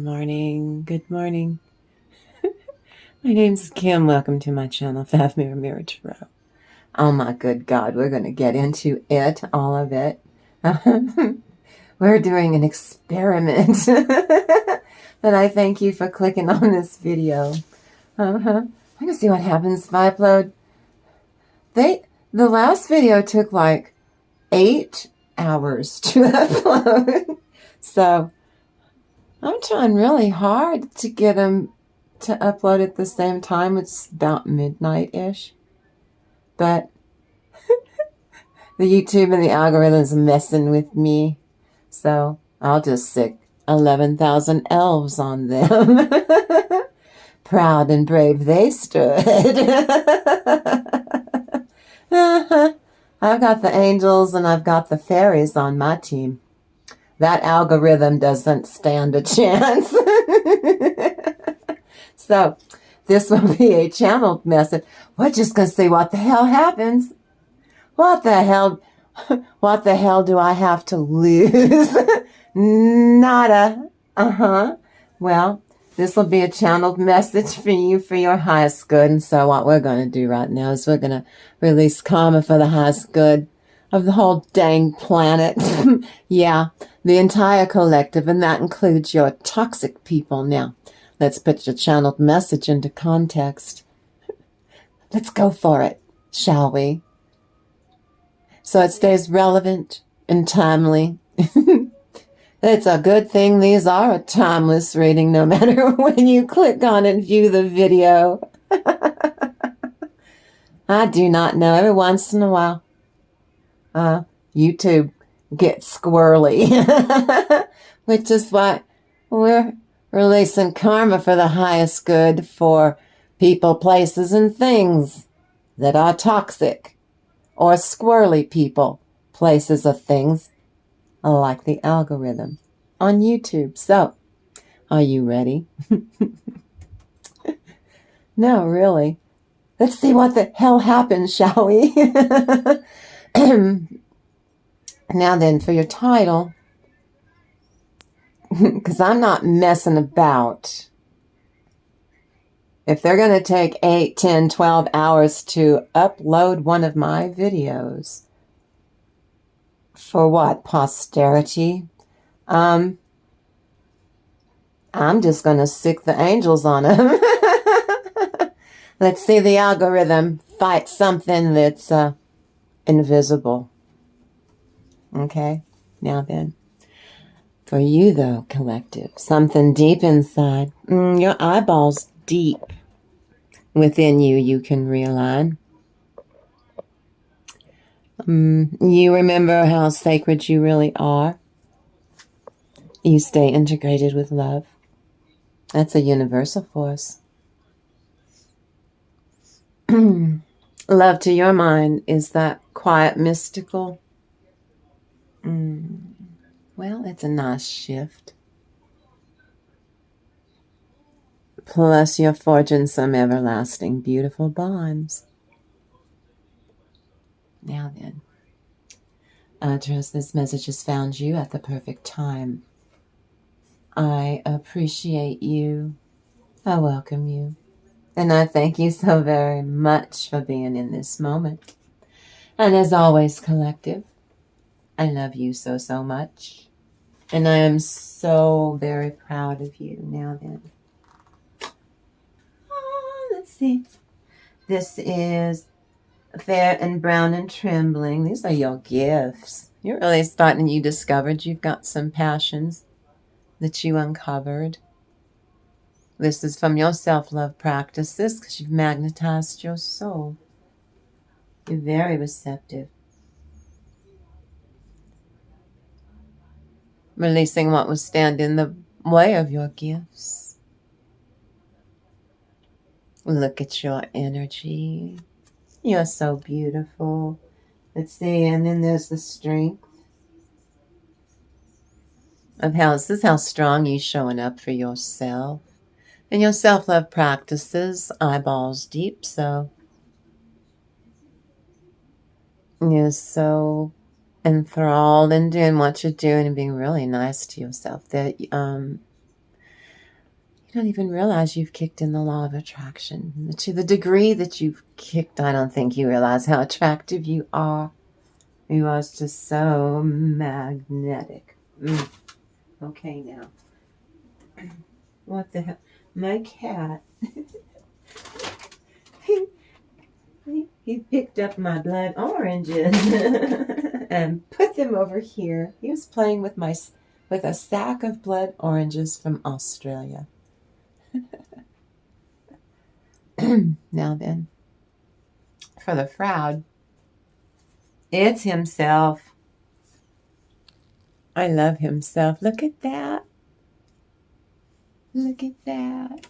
Morning. Good morning. My name's Kim. Welcome to my channel, Five Mirror Tarot. Oh my good God, we're going to get into it, all of it. We're doing an experiment. But I thank you for clicking on this video. I'm going to see what happens if I upload. The last video took like 8 hours to upload. So I'm trying really hard to get them to upload at the same time. It's about midnight-ish. But the YouTube and the algorithm's messing with me. So I'll just stick 11,000 elves on them. Proud and brave they stood. I've got the angels and I've got the fairies on my team. That algorithm doesn't stand a chance. So this will be a channeled message. We're just going to see what the hell happens. What the hell do I have to lose? Nada. Well, this will be a channeled message for you for your highest good. And so what we're going to do right now is we're going to release karma for the highest good of the whole dang planet. Yeah, the entire collective, and that includes your toxic people. Now, let's put your channeled message into context. Let's go for it, shall we? So it stays relevant and timely. It's a good thing these are a timeless reading, no matter when you click on and view the video. I do not know. Every once in a while, YouTube gets squirrely, which is why we're releasing karma for the highest good for people, places, and things that are toxic or squirrely people, places, or things like the algorithm on YouTube. So, are you ready? No, really. Let's see what the hell happens, shall we? Now then, for your title, because I'm not messing about. If they're going to take 8, 10, 12 hours to upload one of my videos, for what? Posterity? I'm just going to sick the angels on them. Let's see the algorithm fight something that's invisible. Okay? Now then. For you, though, collective, something deep inside, your eyeballs deep within you can realign. You remember how sacred you really are. You stay integrated with love. That's a universal force. Love to your mind is that quiet, mystical. Well, it's a nice shift. Plus, you're forging some everlasting, beautiful bonds. Now then, I trust this message has found you at the perfect time. I appreciate you. I welcome you. And I thank you so very much for being in this moment. And as always, collective, I love you so, so much. And I am so very proud of you. Now then. Let's see. This is Fair and Brown and Trembling. These are your gifts. You're really starting, you discovered you've got some passions that you uncovered. This is from your self-love practices because you've magnetized your soul. You're very receptive. Releasing what would stand in the way of your gifts. Look at your energy. You're so beautiful. Let's see, and then there's the strength of how, this is how strong you're showing up for yourself. And your self-love practices, eyeballs deep, so you're so enthralled in doing what you're doing and being really nice to yourself that You don't even realize you've kicked in the law of attraction. To the degree that you've kicked, I don't think you realize how attractive you are. You are just so magnetic. Okay, now. What the hell? My cat. he picked up my blood oranges and put them over here. He was playing with a sack of blood oranges from Australia. Now then, for the fraud, it's himself. I love himself. Look at that. Look at that.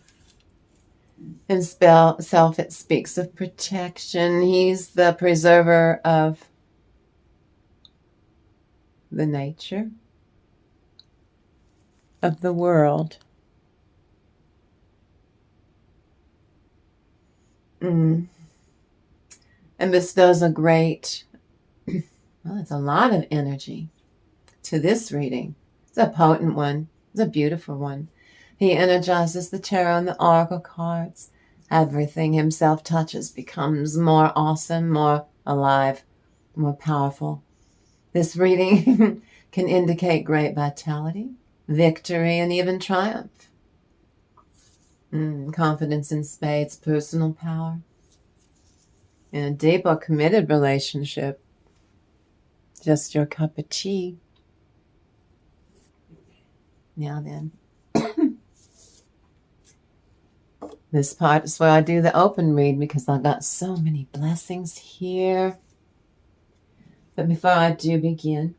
Himself, it speaks of protection. He's the preserver of the nature, of the world. And bestows a great, well, it's a lot of energy to this reading. It's a potent one. It's a beautiful one. He energizes the tarot and the oracle cards. Everything himself touches becomes more awesome, more alive, more powerful. This reading can indicate great vitality, victory, and even triumph. Confidence in spades, personal power. In a deep or committed relationship, just your cup of tea. Now then, this part is where I do the open read because I got so many blessings here. But before I do begin,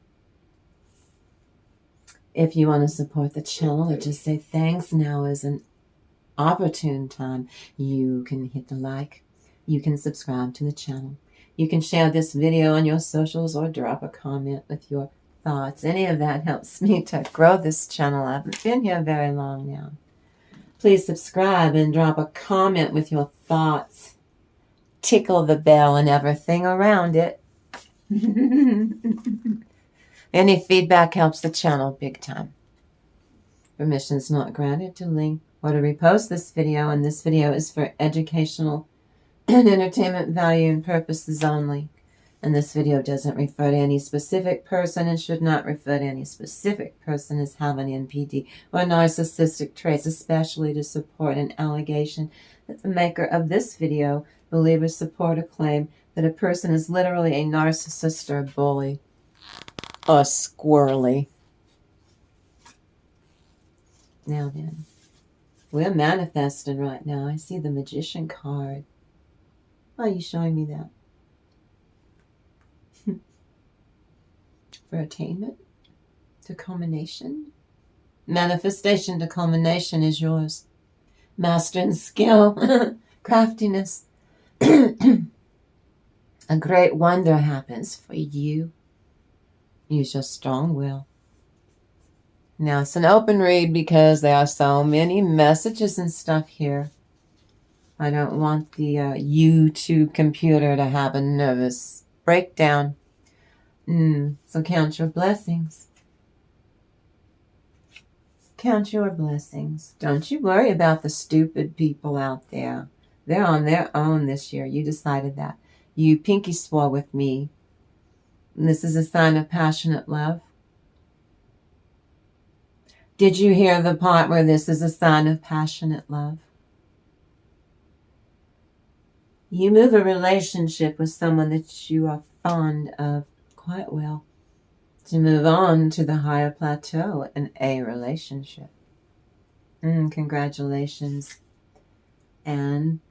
if you want to support the channel or just say thanks, now is an opportune time. You can hit the like. You can subscribe to the channel. You can share this video on your socials or drop a comment with your thoughts. Any of that helps me to grow this channel. I haven't been here very long now. Please subscribe and drop a comment with your thoughts. Tickle the bell and everything around it. Any feedback helps the channel big time. Permissions not granted to link or to repost this video, and this video is for educational and entertainment value and purposes only. And this video doesn't refer to any specific person and should not refer to any specific person as having NPD or narcissistic traits, especially to support an allegation that the maker of this video believes or support a claim that a person is literally a narcissist or a bully or squirrely. Now then, we're manifesting right now. I see the Magician card. Why are you showing me that? For attainment to culmination. Manifestation to culmination is yours. Master and skill, craftiness. A great wonder happens for you. Use your strong will. Now it's an open read because there are so many messages and stuff here. I don't want the YouTube computer to have a nervous breakdown. So count your blessings. Count your blessings. Don't you worry about the stupid people out there. They're on their own this year. You decided that. You pinky swore with me. And this is a sign of passionate love. Did you hear the part where this is a sign of passionate love? You move a relationship with someone that you are fond of quite well to move on to the higher plateau in a relationship. Congratulations. And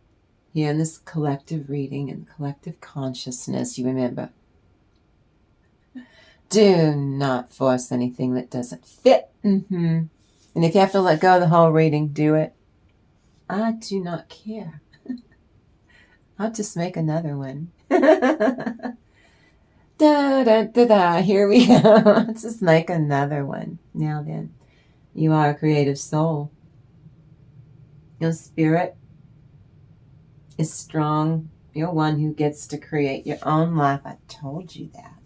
here in this collective reading and collective consciousness, you remember, do not force anything that doesn't fit. And if you have to let go of the whole reading, do it. I do not care. I'll just make another one. Da, da, da, da. Here we go. Let's just make another one. Now then, you are a creative soul. Your spirit is strong. You're one who gets to create your own life. I told you that.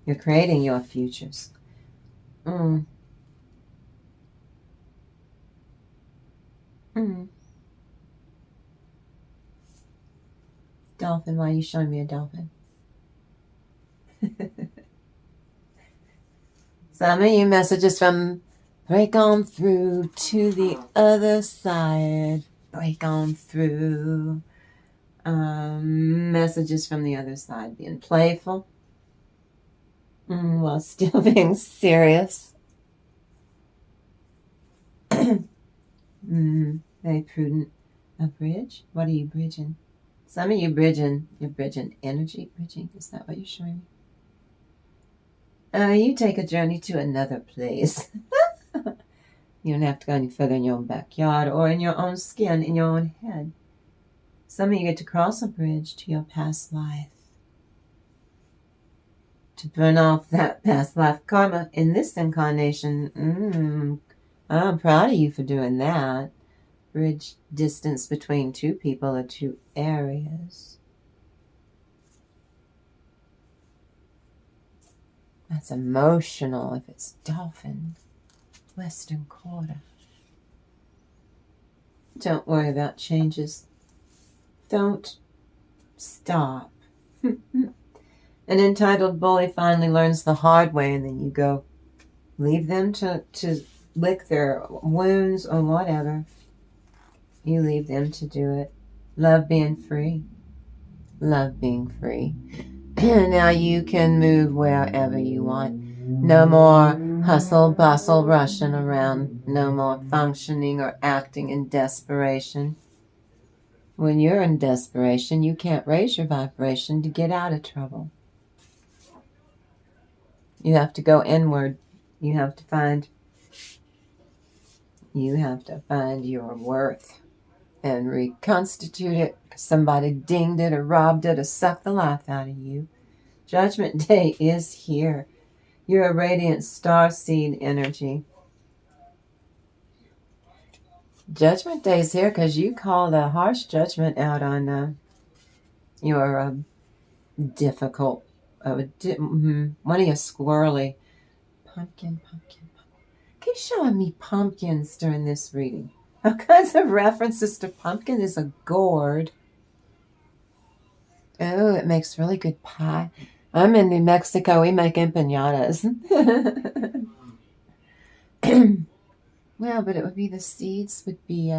You're creating your futures. Mm. Dolphin, why are you showing me a dolphin? Some of you messages from break on through to the other side. Break on through. Messages from the other side. Being playful. While still being serious. Very prudent. A bridge? What are you bridging? Some of you bridging. You're bridging energy bridging. Is that what you're showing me? You take a journey to another place. You don't have to go any further in your own backyard or in your own skin, in your own head. Some of you get to cross a bridge to your past life. To burn off that past life karma in this incarnation. I'm proud of you for doing that. Bridge distance between two people or two areas. That's emotional if it's dolphin. Western quarter. Don't worry about changes. Don't stop. An entitled bully finally learns the hard way, and then you go leave them to lick their wounds or whatever. You leave them to do it. Love being free. Love being free. Now you can move wherever you want. No more hustle, bustle, rushing around. No more functioning or acting in desperation. When you're in desperation, you can't raise your vibration to get out of trouble. You have to go inward. You have to find your worth and reconstitute it. Somebody dinged it or robbed it or sucked the life out of you. Judgment Day is here. You're a radiant star seed energy. Judgment Day is here because you called a harsh judgment out on your difficult, one of your squirrely pumpkin. Keep showing me pumpkins during this reading. All kinds of references to pumpkin. Is a gourd. Oh, it makes really good pie. I'm in New Mexico. We make empanadas. Well, but it would be the seeds would be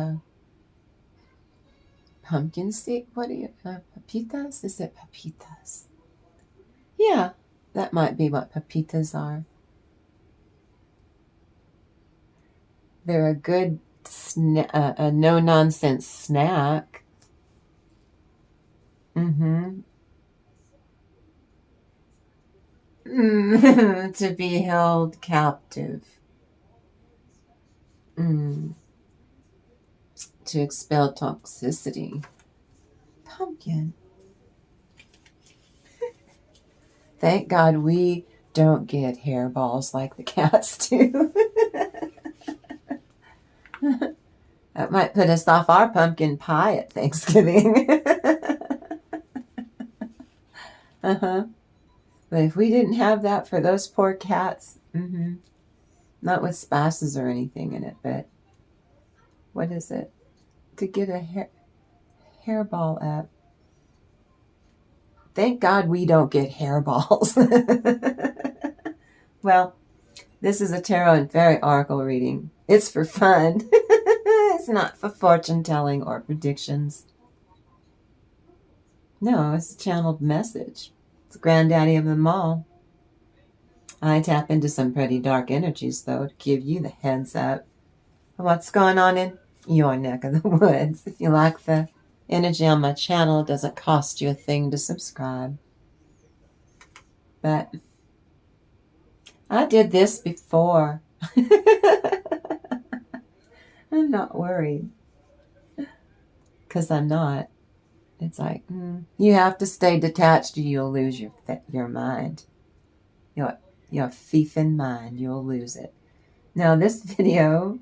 pumpkin seed. What are you? Papitas? Is it papitas? Yeah, that might be what papitas are. They're a good a no-nonsense snack. To be held captive. To expel toxicity. Pumpkin. Thank God we don't get hairballs like the cats do. That might put us off our pumpkin pie at Thanksgiving. But if we didn't have that for those poor cats, not with spices or anything in it, but what is it? To get a hairball up. Thank God we don't get hairballs. Well, this is a tarot and fairy oracle reading. It's for fun. It's not for fortune telling or predictions. No, it's a channeled message. It's the granddaddy of them all. I tap into some pretty dark energies, though, to give you the heads up of what's going on in your neck of the woods. If you like the energy on my channel, it doesn't cost you a thing to subscribe. But I did this before. I'm not worried. Because I'm not. It's like, you have to stay detached or you'll lose your mind. Your fiefin mind, you'll lose it. Now, this video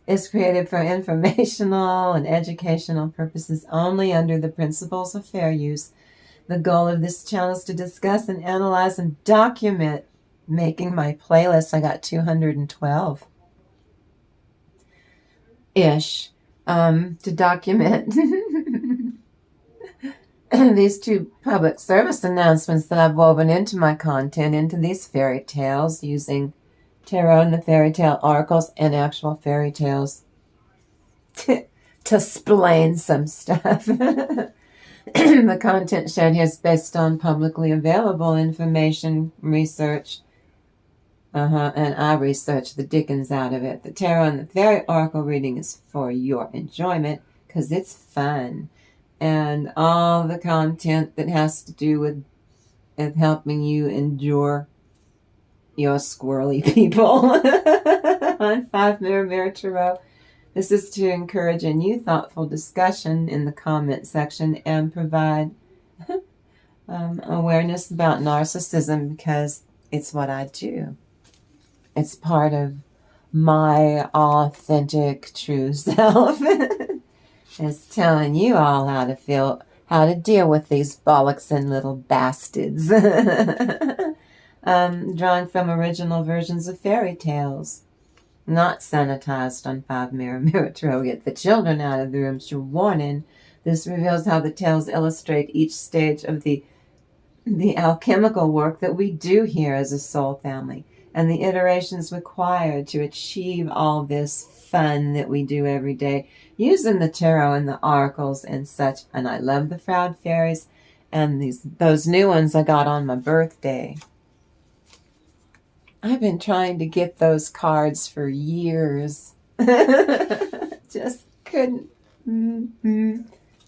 is created for informational and educational purposes only under the principles of fair use. The goal of this channel is to discuss and analyze and document making my playlist. I got 212. ish, to document these two public service announcements that I've woven into my content, into these fairy tales, using tarot and the fairy tale oracles and actual fairy tales to explain some stuff. The content shared here is based on publicly available information, research, and I researched the dickens out of it. The tarot and the fairy oracle reading is for your enjoyment because it's fun. And all the content that has to do with helping you endure your squirrely people on 5 Mirror Tarot. This is to encourage a new thoughtful discussion in the comment section and provide awareness about narcissism because it's what I do. It's part of my authentic true self. It's telling you all how to deal with these bollocks and little bastards. Drawing from original versions of fairy tales. Not sanitized on 5 Mirror Tarot. Get the children out of the room. Your warning. This reveals how the tales illustrate each stage of the alchemical work that we do here as a soul family, and the iterations required to achieve all this fun that we do every day, using the tarot and the oracles and such. And I love the Proud Fairies and those new ones I got on my birthday. I've been trying to get those cards for years. Just couldn't.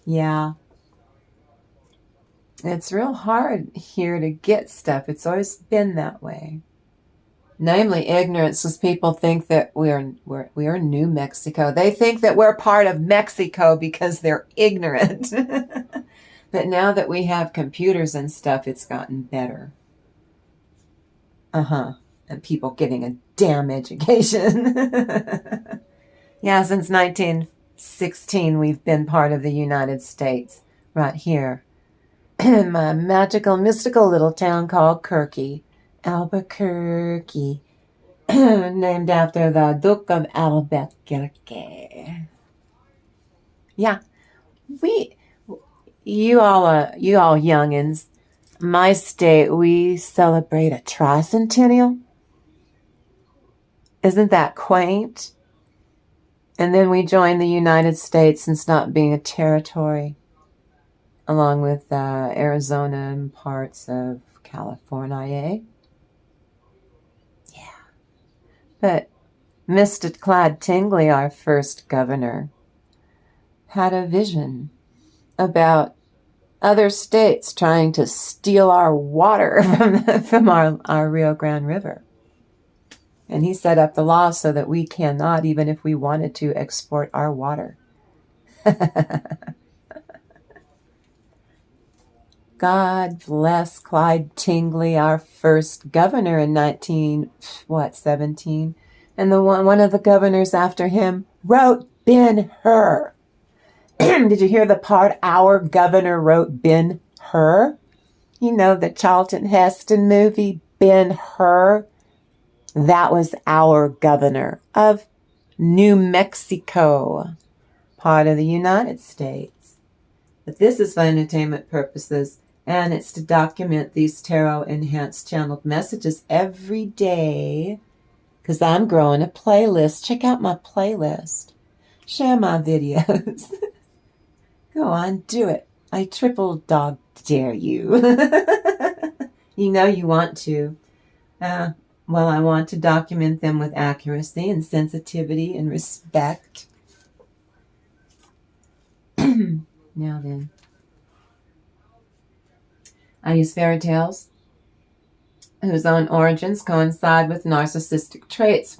Yeah. It's real hard here to get stuff. It's always been that way. Namely, ignorance, as people think that we are New Mexico. They think that we're part of Mexico because they're ignorant. But now that we have computers and stuff, it's gotten better. And people getting a damn education. Yeah, since 1916, we've been part of the United States, right here. In my magical, mystical little town called Kirky, Albuquerque, named after the Duke of Albuquerque. Yeah, you all youngins, my state, we celebrate a tricentennial. Isn't that quaint? And then we join the United States and stop being a territory, along with Arizona and parts of California. Yeah. But Mr. Clyde Tingley, our first governor, had a vision about other states trying to steal our water from our Rio Grande River. And he set up the law so that we cannot, even if we wanted to, export our water. God bless Clyde Tingley, our first governor in 17. And one of the governors after him wrote Ben-Hur. Did you hear the part, our governor wrote Ben-Hur? You know, the Charlton Heston movie, Ben-Hur? That was our governor of New Mexico, part of the United States. But this is for entertainment purposes, and it's to document these tarot-enhanced channeled messages every day, because I'm growing a playlist. Check out my playlist. Share my videos. Go on, do it. I triple dog dare you. You know you want to. Well, I want to document them with accuracy and sensitivity and respect. Now then. I use fairy tales whose own origins coincide with narcissistic traits.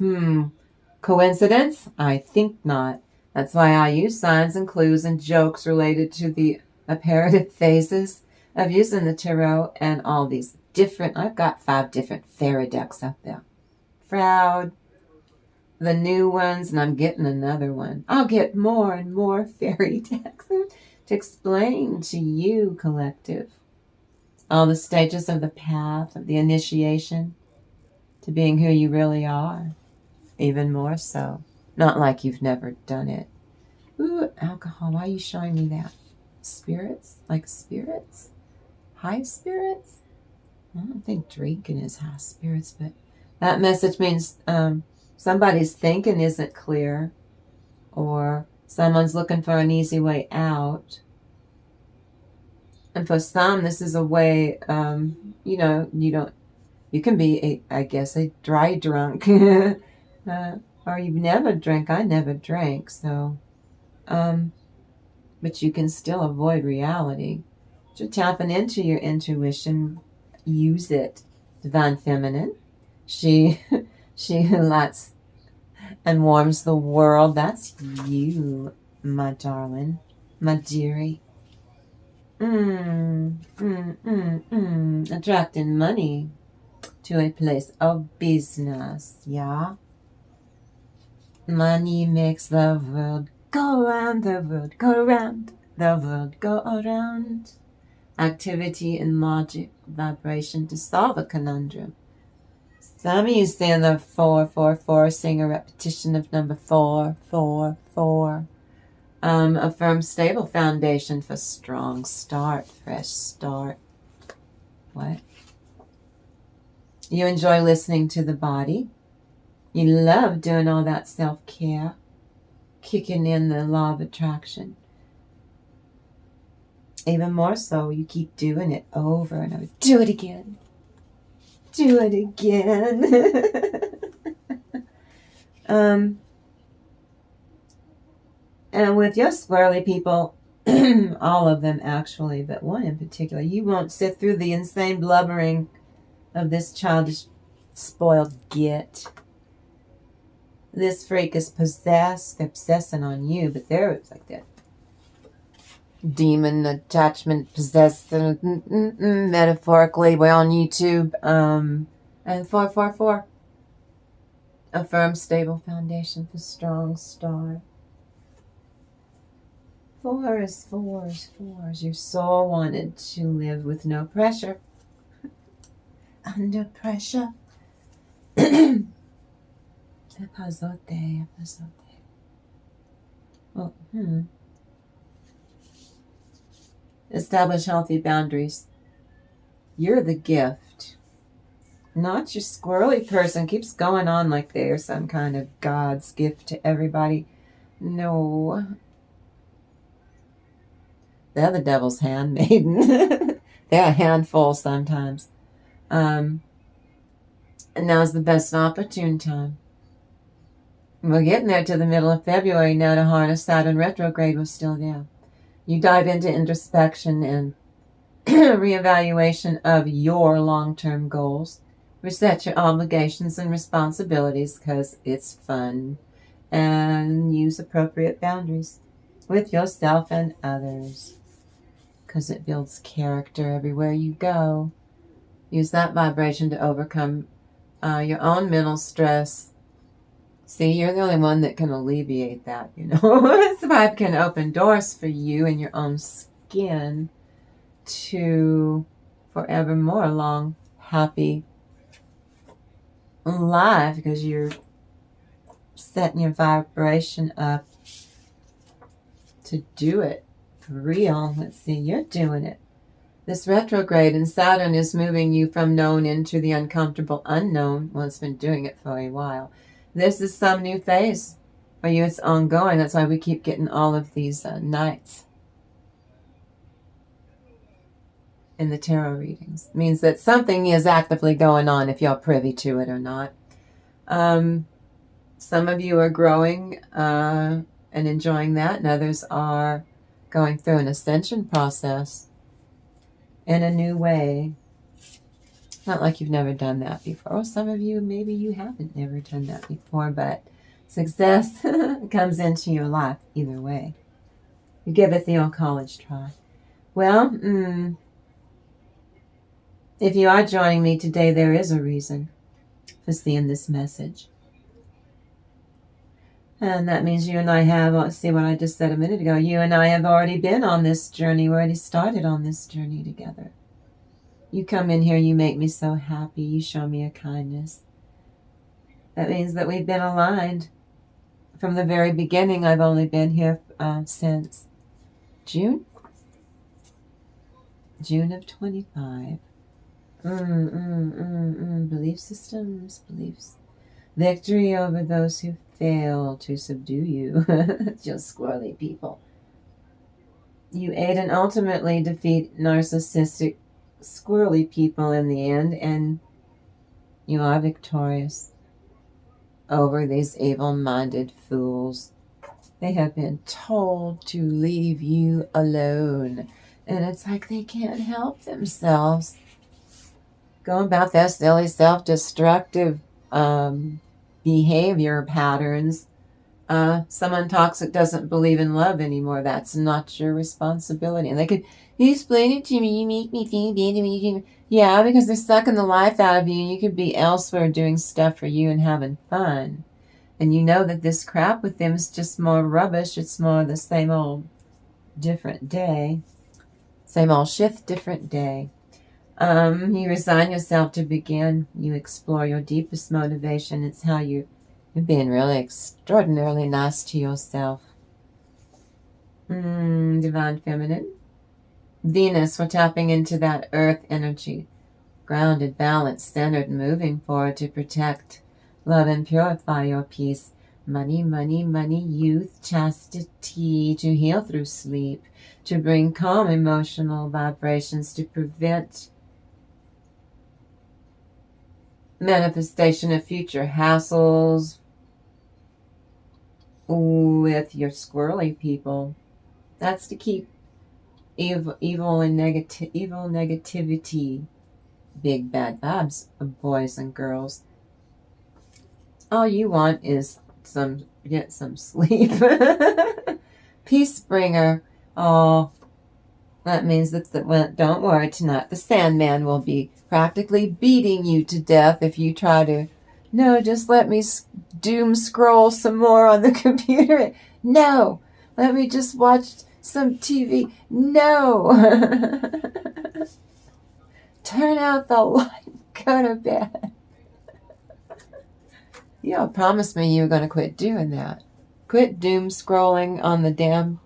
Coincidence? I think not. That's why I use signs and clues and jokes related to the apparitive phases of using the tarot and all these different, I've got 5 different fairy decks up there. Proud, the new ones, and I'm getting another one. I'll get more and more fairy decks to explain to you, collective, all the stages of the path of the initiation to being who you really are, even more so. Not like you've never done it. Ooh, alcohol. Why are you showing me that? Spirits? Like spirits? High spirits? I don't think drinking is high spirits, but that message means somebody's thinking isn't clear, or someone's looking for an easy way out. And for some, this is a way, you can be, a dry drunk. Or you've never drank. I never drank, so, but you can still avoid reality. You're tapping into your intuition. Use it. Divine Feminine. She lights and warms the world. That's you, my darling, my dearie. Attracting money to a place of business, yeah. Money makes the world go around, the world go around, the world go around. Activity and logic, vibration to solve a conundrum. Some of you stand the 444, seeing a repetition of number 444. A firm, stable foundation for strong start, fresh start. What? You enjoy listening to the body. You love doing all that self-care, kicking in the law of attraction. Even more so, you keep doing it over and over. Do it again. Do it again. And with your squirrely people, all of them actually, but one in particular, you won't sit through the insane blubbering of this childish, spoiled git. This freak is possessed. They're obsessing on you, but they're like that demon attachment possessed, metaphorically. We're on YouTube. And 444. A firm, stable foundation for strong start. Fours. Your soul wanted to live with no pressure. Under pressure. Epazote. Well, Establish healthy boundaries. You're the gift. Not your squirrely person keeps going on like they're some kind of God's gift to everybody. No. They're the devil's handmaiden. They're a handful sometimes. And now's the best opportune time. We're getting there to the middle of February now to harness Saturn retrograde. We're still there. You dive into introspection and reevaluation of your long-term goals. Reset your obligations and responsibilities because it's fun. And use appropriate boundaries with yourself and others because it builds character everywhere you go. Use that vibration to overcome your own mental stress. See, you're the only one that can alleviate that, This vibe can open doors for you in your own skin to forevermore long, happy life because you're setting your vibration up to do it for real. Let's see, you're doing it. This retrograde in Saturn is moving you from known into the uncomfortable unknown. Well, it's been doing it for a while. This is some new phase for you. It's ongoing. That's why we keep getting all of these nights in the tarot readings. It means that something is actively going on if you're privy to it or not. Some of you are growing and enjoying that, and others are going through an ascension process in a new way. Not like you've never done that before. Or some of you, maybe you haven't never done that before, but success comes into your life either way. You give it the old college try. Well, if you are joining me today, there is a reason for seeing this message. And that means you and I have, see what I just said a minute ago, you and I have already been on this journey. We already started on this journey together. You come in here, you make me so happy. You show me a kindness. That means that we've been aligned From the very beginning, I've only been here since June of 25. Belief systems, beliefs. Victory over those who fail to subdue you. Just squirrely people. You aid and ultimately defeat narcissistic, squirrely people in the end, and you are victorious over these evil-minded fools. They have been told to leave you alone, and it's like they can't help themselves. Going about their silly self-destructive behavior patterns. Someone toxic doesn't believe in love anymore. That's not your responsibility. And they could, you explain it to me, you make me feel bad. Yeah, because they're sucking the life out of you, and you could be elsewhere doing stuff for you and having fun. And you know that this crap with them is just more rubbish. It's more the same old, different day. Same old shift, different day. You resign yourself to begin. You explore your deepest motivation. It's how you're being really extraordinarily nice to yourself. Divine Feminine. Venus, we're tapping into that earth energy. Grounded, balanced, centered, moving forward to protect, love, and purify your peace. Money, money, money, youth, chastity, to heal through sleep, to bring calm emotional vibrations, to prevent manifestation of future hassles with your squirrely people. That's to keep evil negativity, big bad vibes of boys and girls. All you want is get some sleep. Peace bringer. Oh, that means that don't worry tonight. The Sandman will be practically beating you to death if you try to. No, just let me doom scroll some more on the computer. No, let me just watch some TV. No. Turn out the light. Go to bed. You all promised me you were going to quit doing that. Quit doom scrolling on the damn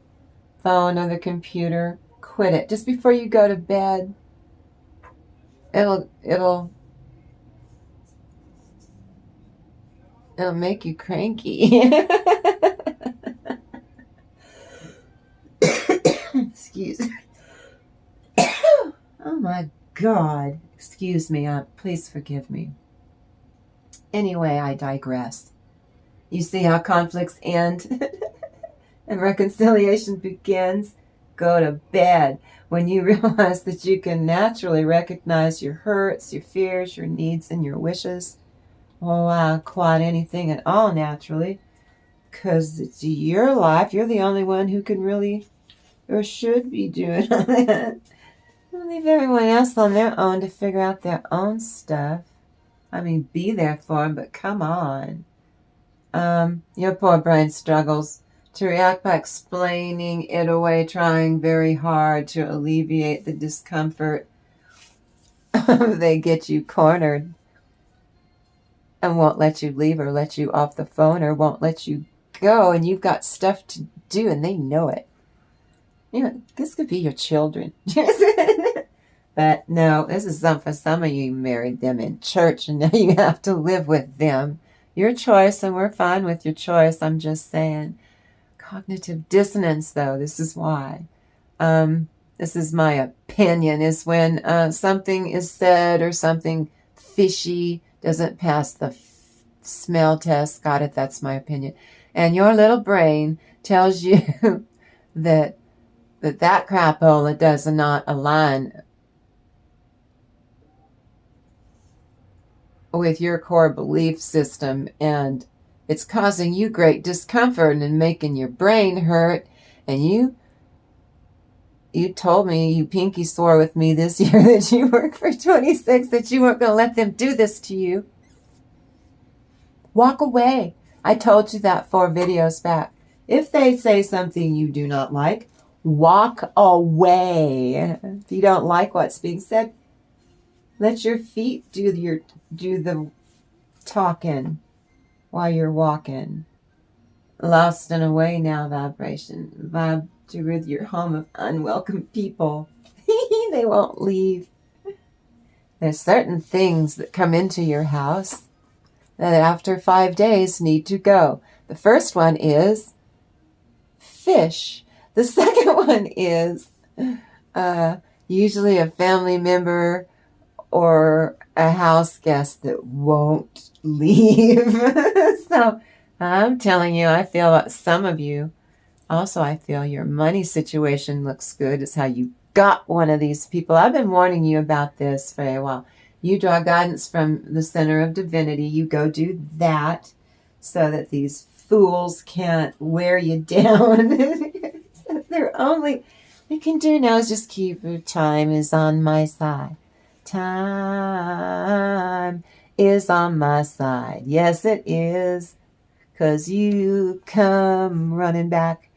phone or the computer. Quit it just before you go to bed. It'll make you cranky. Excuse me. Oh my God. Excuse me. Please forgive me. Anyway, I digress. You see how conflicts end and reconciliation begins? Go to bed when you realize that you can naturally recognize your hurts, your fears, your needs, and your wishes. Oh, quite anything at all naturally, because it's your life. You're the only one who can really or should be doing all that. Leave everyone else on their own to figure out their own stuff. I mean, be there for them, but come on. Your poor brain struggles to react by explaining it away, trying very hard to alleviate the discomfort. They get you cornered and won't let you leave or let you off the phone or won't let you go, and you've got stuff to do and they know it. You know, this could be your children. But no, this is for some of you married them in church and now you have to live with them. Your choice, and we're fine with your choice. I'm just saying. Cognitive dissonance, though, this is why. This is my opinion, is when something is said or something fishy doesn't pass the smell test. Got it, that's my opinion. And your little brain tells you that crapola does not align with your core belief system, and it's causing you great discomfort and making your brain hurt. And you told me, you pinky swore with me this year that you work for 26, that you weren't going to let them do this to you. Walk away. I told you that 4 videos back. If they say something you do not like, walk away. If you don't like what's being said, let your feet do the talking while you're walking. lost in a way now vibration. Vibe to rid your home of unwelcome people. They won't leave. There's certain things that come into your house that after 5 days need to go. The first one is fish. The second one is usually a family member or a house guest that won't leave. So I'm telling you, I feel about some of you. Also, I feel your money situation looks good. It's how you got one of these people. I've been warning you about this for a while. You draw guidance from the center of divinity. You go do that so that these fools can't wear you down. They're only they can do now is just keep your time is on my side. Time is on my side. Yes, it is. 'Cause you come running back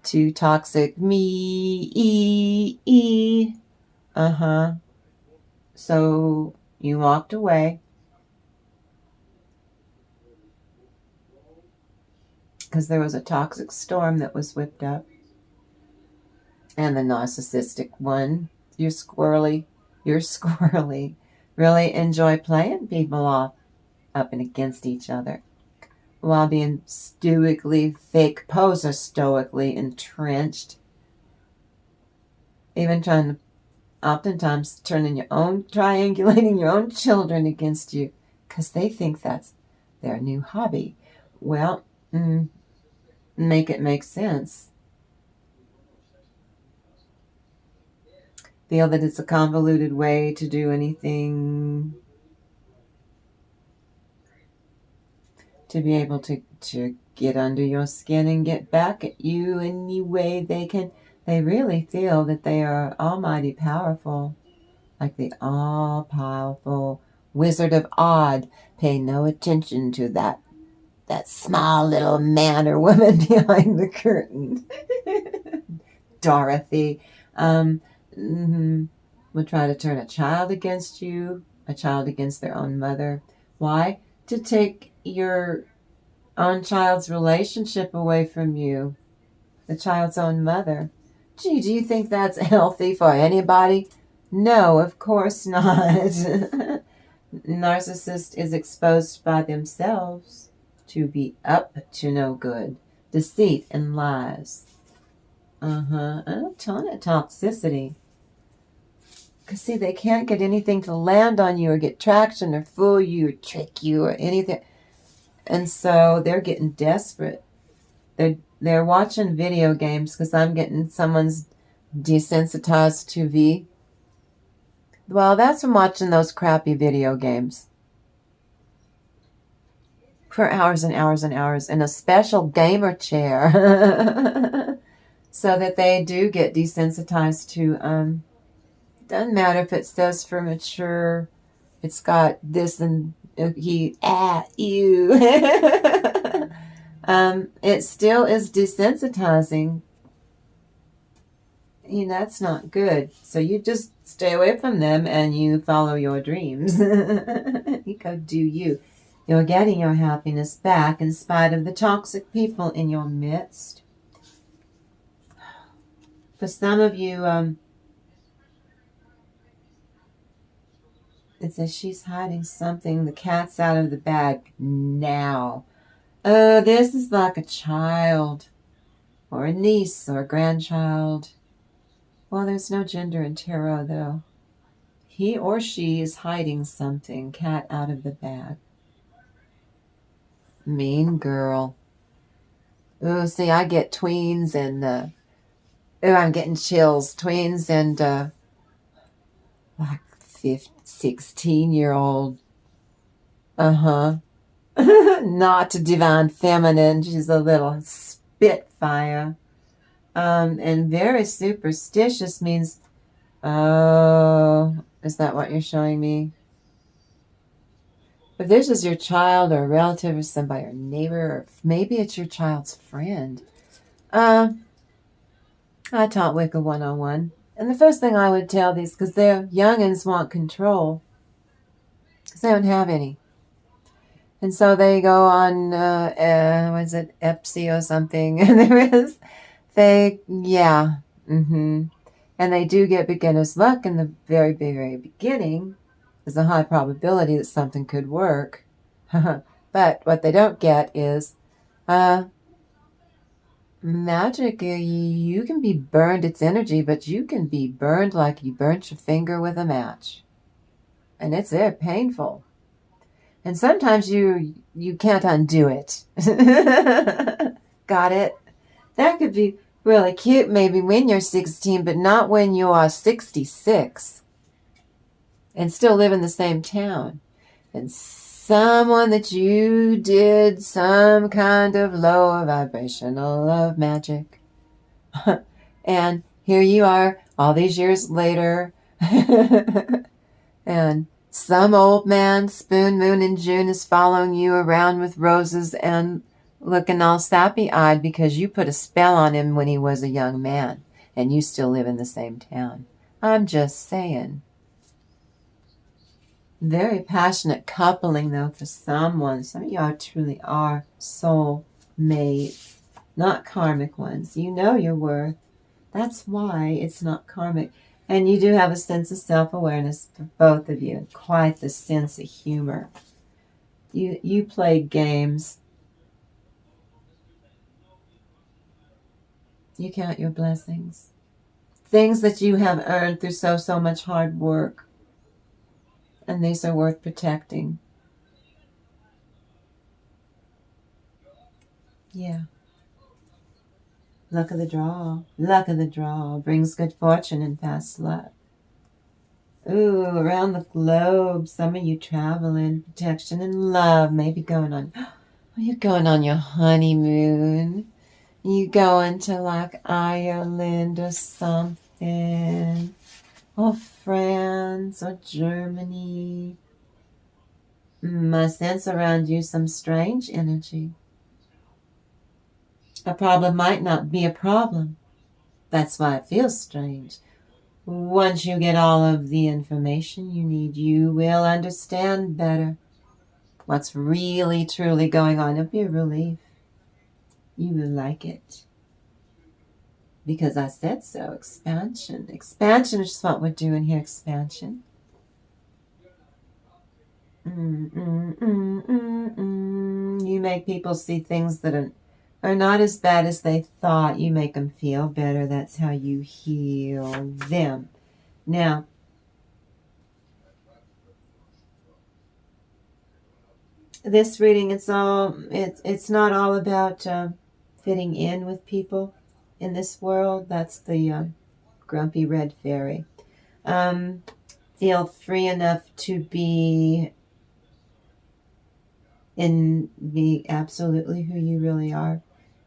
to toxic me. So you walked away because there was a toxic storm that was whipped up. And the narcissistic one, you're squirrely, really enjoy playing people off up and against each other while being fake poser stoically entrenched. Even oftentimes triangulating your own children against you because they think that's their new hobby. Well, make it make sense. Feel that it's a convoluted way to do anything, to be able to get under your skin and get back at you any way they can. They really feel that they are almighty powerful, like the all-powerful Wizard of Oz. Pay no attention to that small little man or woman behind the curtain. Dorothy. Would try to turn a child against you, a child against their own mother. Why? To take your own child's relationship away from you, the child's own mother. Gee, do you think that's healthy for anybody? No, of course not. Narcissist is exposed by themselves to be up to no good, deceit and lies. And a ton of toxicity. Because, see, they can't get anything to land on you or get traction or fool you or trick you or anything. And so they're getting desperate. They're watching video games because I'm getting someone's desensitized to V. Well, that's from watching those crappy video games for hours and hours and hours in a special gamer chair. So that they do get desensitized to doesn't matter if it says for mature, it's got this and you. It still is desensitizing. That's not good. So you just stay away from them and you follow your dreams. You go do you. You're getting your happiness back in spite of the toxic people in your midst. For some of you, it says she's hiding something. The cat's out of the bag now. Oh, this is like a child or a niece or a grandchild. Well, there's no gender in tarot, though. He or she is hiding something. Cat out of the bag. Mean girl. Oh, see, I get tweens and, I'm getting chills. Tweens and, like 16-year-old. Not divine feminine. She's a little spitfire. And very superstitious means, oh, is that what you're showing me? If this is your child or a relative or somebody or neighbor, or maybe it's your child's friend. I taught Wicca 101. And the first thing I would tell these, because they're youngins want control, because they don't have any. And so they go on, was it Epsi or something? And yeah. Mm-hmm. And they do get beginner's luck in the very, very beginning. There's a high probability that something could work. But what they don't get is magic. You can be burned, it's energy, but you can be burned like you burnt your finger with a match. And it's very painful. And sometimes you can't undo it. Got it? That could be really cute maybe when you're 16, but not when you are 66 and still live in the same town. And someone that you did some kind of lower vibrational love magic. And here you are all these years later. And some old man, Spoon Moon in June, is following you around with roses and looking all sappy-eyed because you put a spell on him when he was a young man and you still live in the same town. I'm just saying. Very passionate coupling, though, for someone. Some of y'all truly are soul mates, not karmic ones. You know your worth. That's why it's not karmic. And you do have a sense of self-awareness for both of you, and quite the sense of humor. You play games. You count your blessings. Things that you have earned through so much hard work. And these are worth protecting. Yeah. Luck of the draw. Luck of the draw brings good fortune and fast luck. Ooh, around the globe, some of you traveling, protection and love, maybe going on. You're going on your honeymoon. You going to like Ireland or something, or France or Germany. I sense around you some strange energy. A problem might not be a problem. That's why it feels strange. Once you get all of the information you need, you will understand better what's really, truly going on. It'll be a relief. You will like it. Because I said so. Expansion. Expansion is what we're doing here. Expansion. You make people see things that are not as bad as they thought. You make them feel better. That's how you heal them. Now, this reading, it's not all about fitting in with people in this world. That's the grumpy red fairy. Feel free enough to be absolutely who you really are.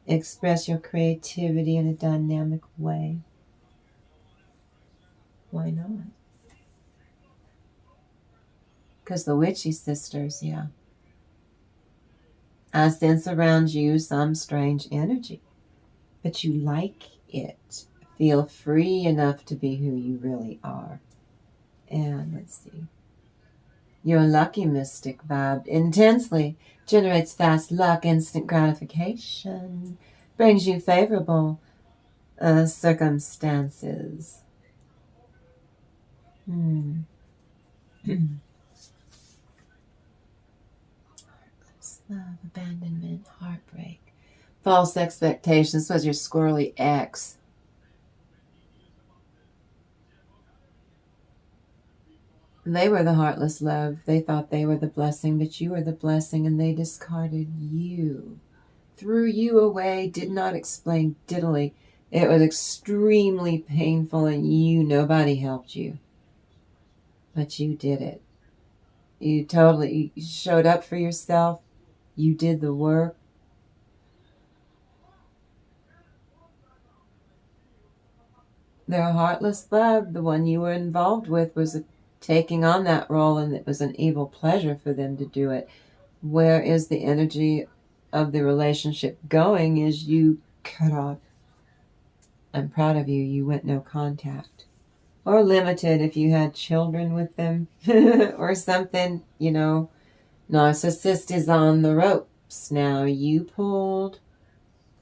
Express your creativity in a dynamic way. Why not? Because the witchy sisters, yeah. I sense around you some strange energy, but you like it. Feel free enough to be who you really are. And let's see. Your lucky mystic vibe intensely generates fast luck, instant gratification, brings you favorable circumstances. Love, abandonment, heartbreak, false expectations. This was your squirrely ex. They were the heartless love. They thought they were the blessing, but you were the blessing, and they discarded you. Threw you away, did not explain diddly. It was extremely painful, and nobody helped you. But you did it. You totally showed up for yourself. You did the work. Their heartless love, the one you were involved with, was taking on that role, and it was an evil pleasure for them to do it. Where is the energy of the relationship going is you cut off. I'm proud of you. You went no contact. Or limited if you had children with them or something, Narcissist is on the ropes. Now you pulled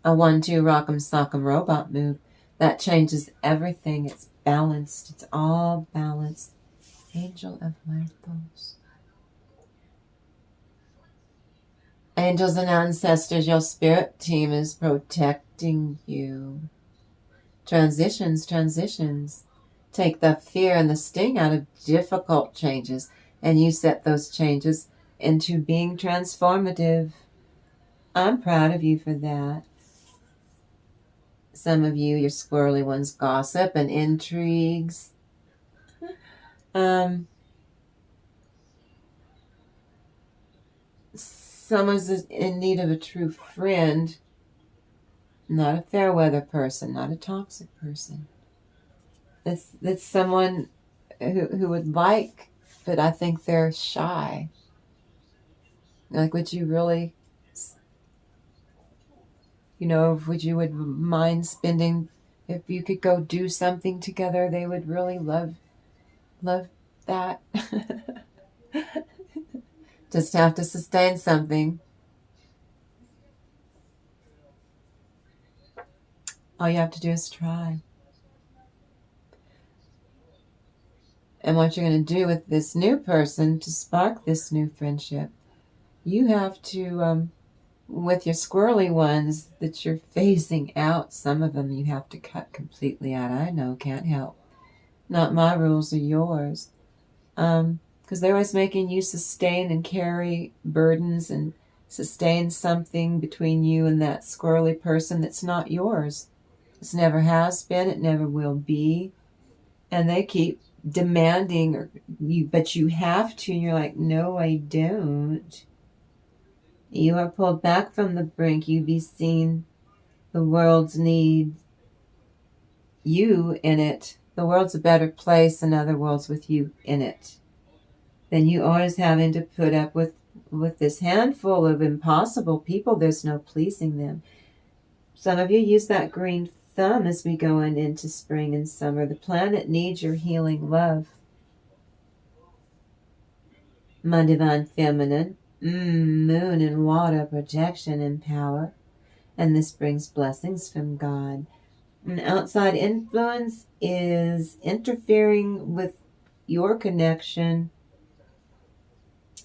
a 1-2 rock'em sock'em robot move. That changes everything. It's balanced. It's all balanced. Angel of Muertos. Angels and ancestors, your spirit team is protecting you. Transitions. Take the fear and the sting out of difficult changes, and you set those changes into being transformative. I'm proud of you for that. Some of you, your squirrely ones, gossip and intrigues. Someone's in need of a true friend, not a fair weather person, not a toxic person. That's someone who would like, but I think they're shy. Like, would you really, would you mind spending, if you could go do something together, they would really love that. Just have to sustain something. All you have to do is try. And what you're going to do with this new person to spark this new friendship, you have to, with your squirrely ones that you're phasing out, some of them you have to cut completely out. I know, can't help. Not my rules, are yours. Because they're always making you sustain and carry burdens and sustain something between you and that squirrely person that's not yours. It never has been, it never will be. And they keep demanding but you have to, and you're like, no, I don't. You are pulled back from the brink. You be seen. The world's need you in it. The world's a better place, in other words, with you in it. Then you always having to put up with this handful of impossible people. There's no pleasing them. Some of you use that green thumb as we go into spring and summer. The planet needs your healing love. My divine feminine, moon and water, projection and power. And this brings blessings from God. An outside influence is interfering with your connection.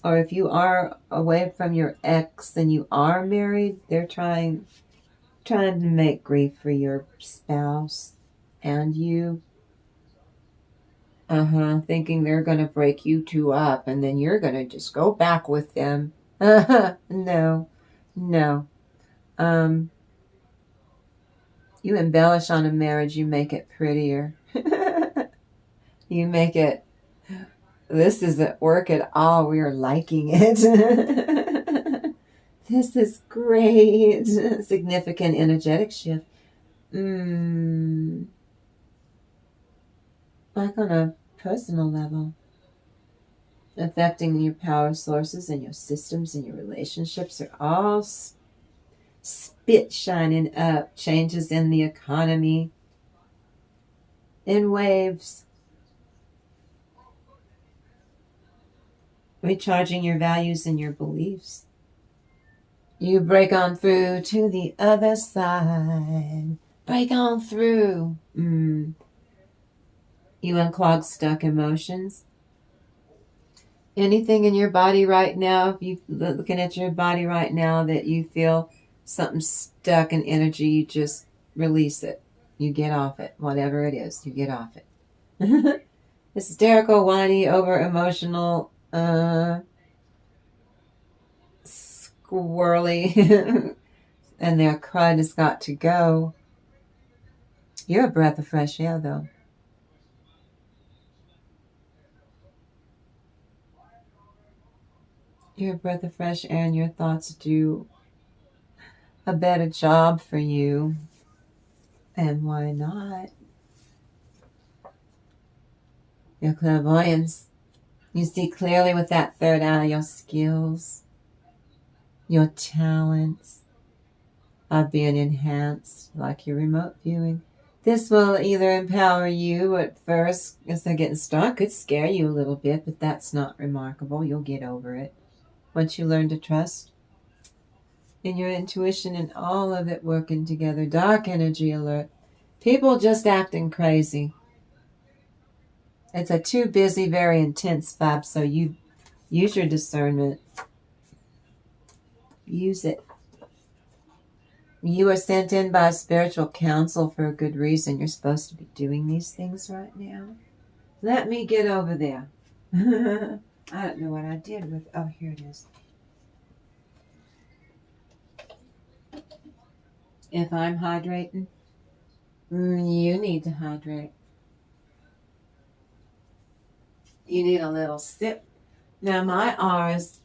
Or if you are away from your ex and you are married, they're trying to make grief for your spouse and you. Thinking they're going to break you two up and then you're going to just go back with them. No. You embellish on a marriage, you make it prettier. You make it, this isn't work at all, we are liking it. This is great. Significant energetic shift. Like on a personal level. Affecting your power sources and your systems and your relationships are all spit shining up. Changes in the economy. In waves. Recharging your values and your beliefs. You break on through to the other side. Break on through. You unclog stuck emotions. Anything in your body right now, if you looking at your body right now that you feel something stuck in energy, you just release it. You get off it. Whatever it is, you get off it. Hysterical, whiny, over emotional, squirrely, and their crud has got to go. You're a breath of fresh air, though. You're a breath of fresh air, and your thoughts do a better job for you. And why not? Your clairvoyance. You see clearly with that third eye. Your skills, your talents are being enhanced, like your remote viewing. This will either empower you at first, as they're getting started, could scare you a little bit, but that's not remarkable. You'll get over it. once you learn to trust in your intuition and all of it working together. Dark energy alert. People just acting crazy. It's a too busy, very intense vibe, so you use your discernment. Use it. You are sent in by spiritual counsel for a good reason. You're supposed to be doing these things right now. Let me get over there. I don't know what I did with... Oh, here it is. If I'm hydrating, you need to hydrate. You need a little sip. Now my R is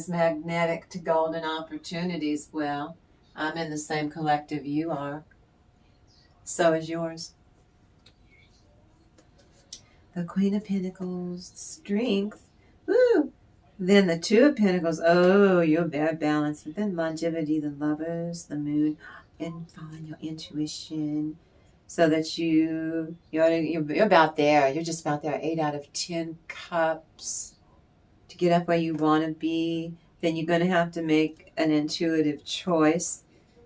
magnetic to golden opportunities. Well, I'm in the same collective you are. So is yours. The Queen of Pentacles, strength. Woo! Then the Two of Pentacles. Oh, you're very balanced. And then longevity, the Lovers, the Moon, and following your intuition. So that you're about there. You're just about there. 8 out of 10 cups. To get up where you want to be, then you're going to have to make an intuitive choice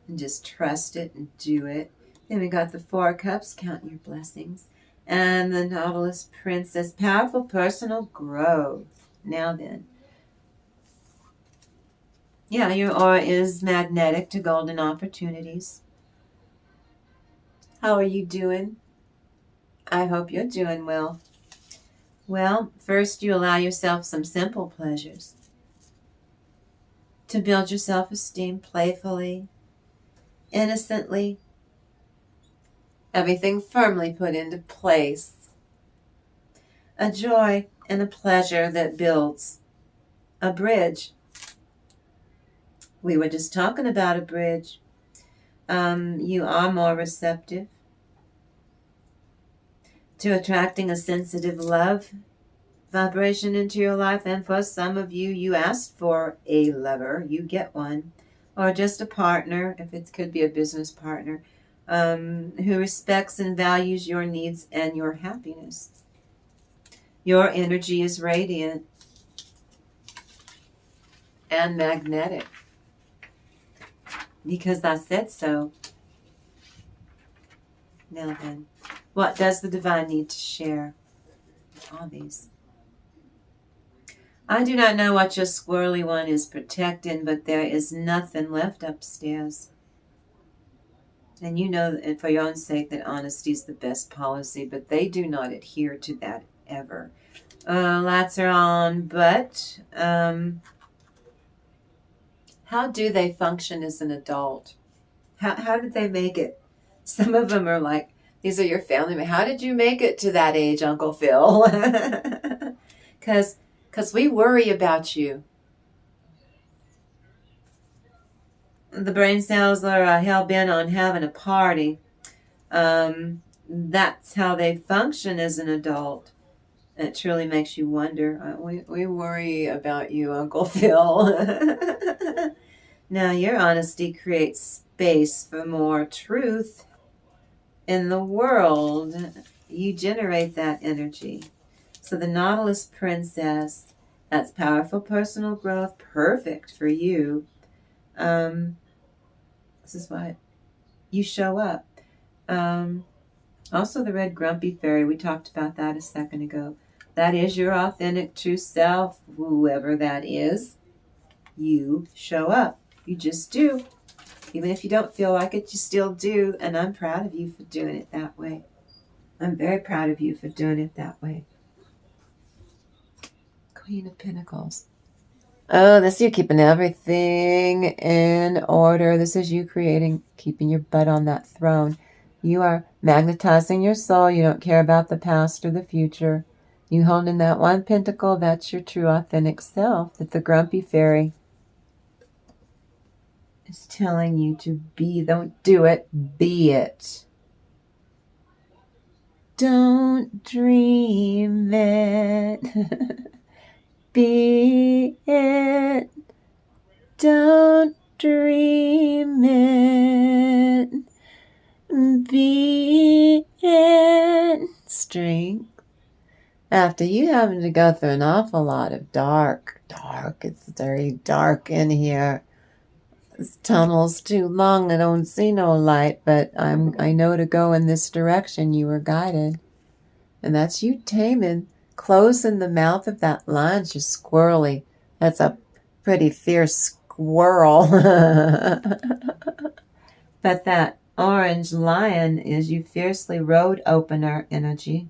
and just trust it and do it. Then we got the 4 of Cups, count your blessings. And the Nautilus Princess, powerful personal growth. Now then. Yeah, your aura is magnetic to golden opportunities. How are you doing? I hope you're doing well. Well, first you allow yourself some simple pleasures to build your self-esteem playfully, innocently, everything firmly put into place. A joy and a pleasure that builds a bridge. We were just talking about a bridge. You are more receptive to attracting a sensitive love vibration into your life, and for some of you, you asked for a lover, you get one, or just a partner, if it could be a business partner, who respects and values your needs and your happiness. Your energy is radiant and magnetic because I said so. Now then, what does the divine need to share? All these. I do not know what your squirrely one is protecting, but there is nothing left upstairs. And you know, and for your own sake, that honesty is the best policy, but they do not adhere to that ever. Lights are on, but how do they function as an adult? How did they make it? Some of them are like, these are your family members. How did you make it to that age, Uncle Phil? Because we worry about you. The brain cells are hell-bent on having a party. That's how they function as an adult. It truly makes you wonder. We worry about you, Uncle Phil. Now, your honesty creates space for more truth in the world. You generate that energy. So the Nautilus Princess, that's powerful personal growth, perfect for you. This is what you show up. Also the Red Grumpy Fairy, we talked about that a second ago. That is your authentic true self, whoever that is. You show up. You just do. Even if you don't feel like it, you still do. And I'm proud of you for doing it that way. I'm very proud of you for doing it that way. Queen of Pentacles. Oh, this is you keeping everything in order. This is you keeping your butt on that throne. You are magnetizing your soul. You don't care about the past or the future. You holding that one pentacle, that's your true authentic self. That the Grumpy Fairy is telling you to be. Don't do it, be it. Don't dream it. Be it. Don't dream it. Be it. Strength After you having to go through an awful lot of dark, it's very dark in here. This tunnel's too long, I don't see no light, but I know to go in this direction. You were guided. And that's you taming, closing the mouth of that lion. She's squirrely. That's a pretty fierce squirrel. But that orange lion is you fiercely road opener energy.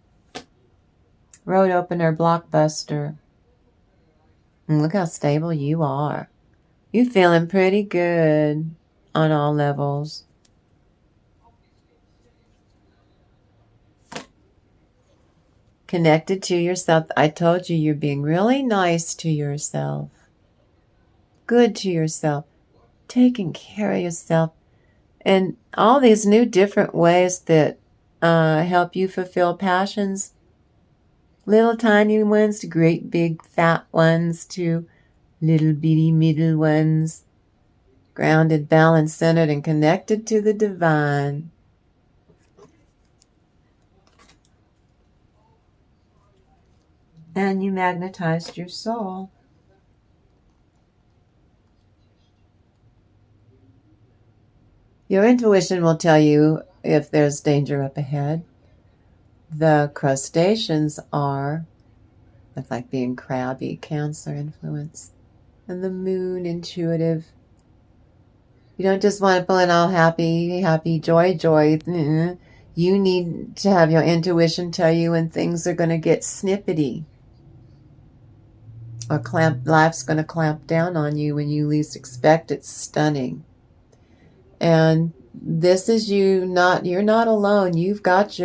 Road opener blockbuster. And look how stable you are. You feeling pretty good on all levels. Connected to yourself. I told you you're being really nice to yourself. Good to yourself. Taking care of yourself. And all these new different ways that help you fulfill passions. Little tiny ones to great big fat ones to little bitty middle ones. Grounded, balanced, centered, and connected to the divine. And you magnetized your soul. Your intuition will tell you if there's danger up ahead. The crustaceans are, it's like being crabby, Cancer influence. And the moon, intuitive. You don't just want to pull it all happy, joy. You need to have your intuition tell you when things are going to get snippety. Or life's going to clamp down on you when you least expect it. Stunning. And this is you're not alone. You've got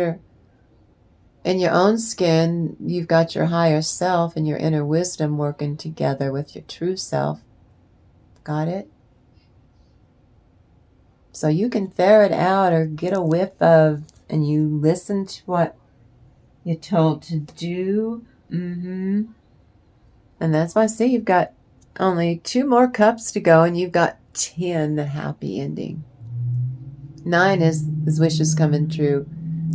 in your own skin, you've got your higher self and your inner wisdom working together with your true self. Got it? So you can ferret out or get a whiff of, and you listen to what you're told to do. And that's why I say you've got only 2 more cups to go, and you've got 10, the happy ending. 9 is wishes coming true.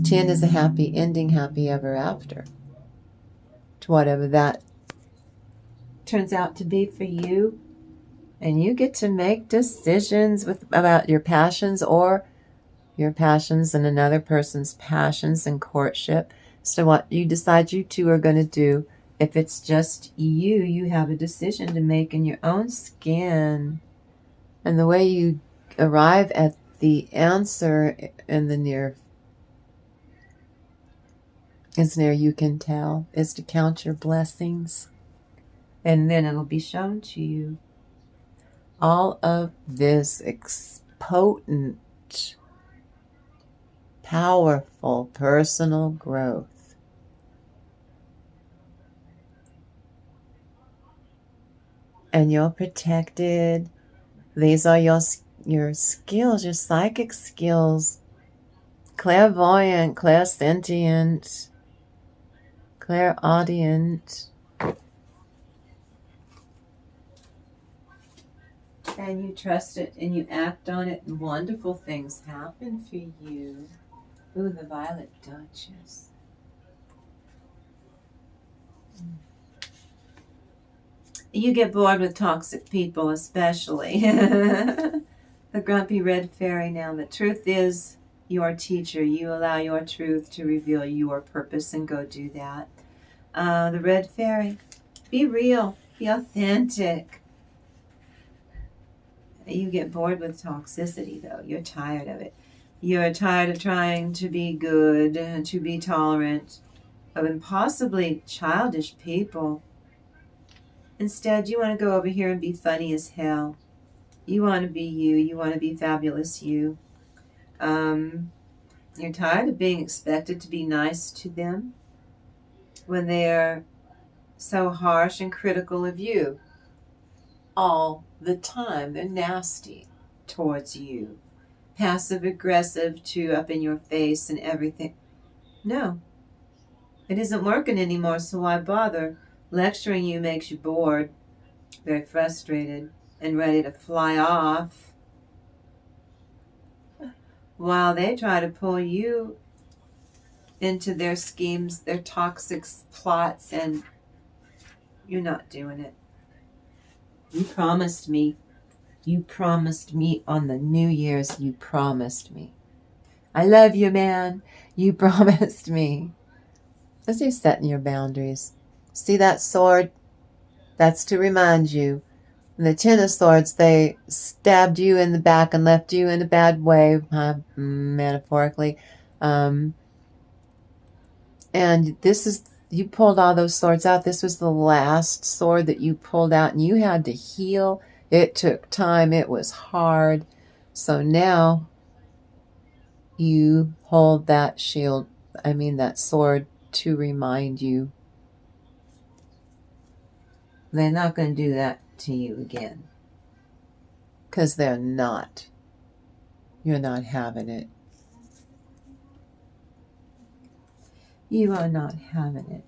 10 is a happy ending, happy ever after. To whatever that turns out to be for you. And you get to make decisions about your passions or your passions and another person's passions and courtship. So what you decide you two are going to do. If it's just you, you have a decision to make in your own skin. And the way you arrive at the answer in the near you can tell is to count your blessings. And then it'll be shown to you. All of this potent, powerful personal growth. And you're protected. These are your skills, your psychic skills. Clairvoyant, clairsentient, clairaudient. And you trust it and you act on it, and wonderful things happen for you. Ooh, the Violet Duchess. You get bored with toxic people, especially. The grumpy red fairy. Now, the truth is your teacher. You allow your truth to reveal your purpose and go do that. The red fairy. Be real. Be authentic. You get bored with toxicity, though. You're tired of it. You're tired of trying to be good and to be tolerant of impossibly childish people. Instead, you want to go over here and be funny as hell. You want to be you. You want to be fabulous you. You're tired of being expected to be nice to them when they're so harsh and critical of you. All the time. They're nasty towards you. Passive aggressive to up in your face and everything. No. It isn't working anymore, so why bother? Lecturing you makes you bored, very frustrated, and ready to fly off. While they try to pull you into their schemes, their toxic plots, and you're not doing it. You promised me. You promised me on the New Year's. You promised me. I love you, man. You promised me. As you're setting your boundaries. See that sword? That's to remind you. The Ten of Swords, they stabbed you in the back and left you in a bad way, metaphorically. And this is, you pulled all those swords out. This was the last sword that you pulled out, and you had to heal. It took time. It was hard. So now you hold that shield, that sword, to remind you. They're not going to do that to you again. Because they're not. You're not having it. You are not having it.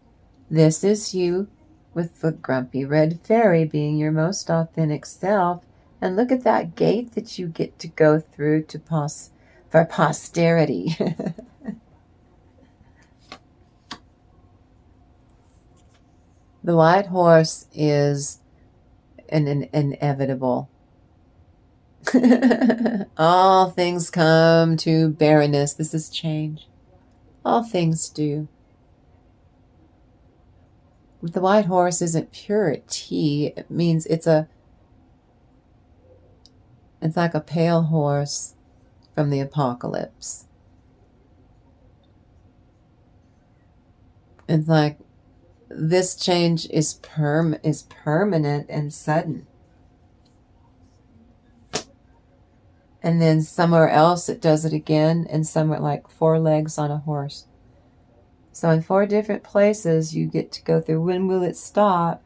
This is you with the grumpy red fairy being your most authentic self. And look at that gate that you get to go through for posterity. The white horse is an inevitable. All things come to barrenness. This is change. All things do. The white horse isn't purity. It means it's like a pale horse from the apocalypse. It's like this change is permanent and sudden. And then somewhere else it does it again, and somewhere like 4 legs on a horse. So in 4 different places you get to go through. When will it stop?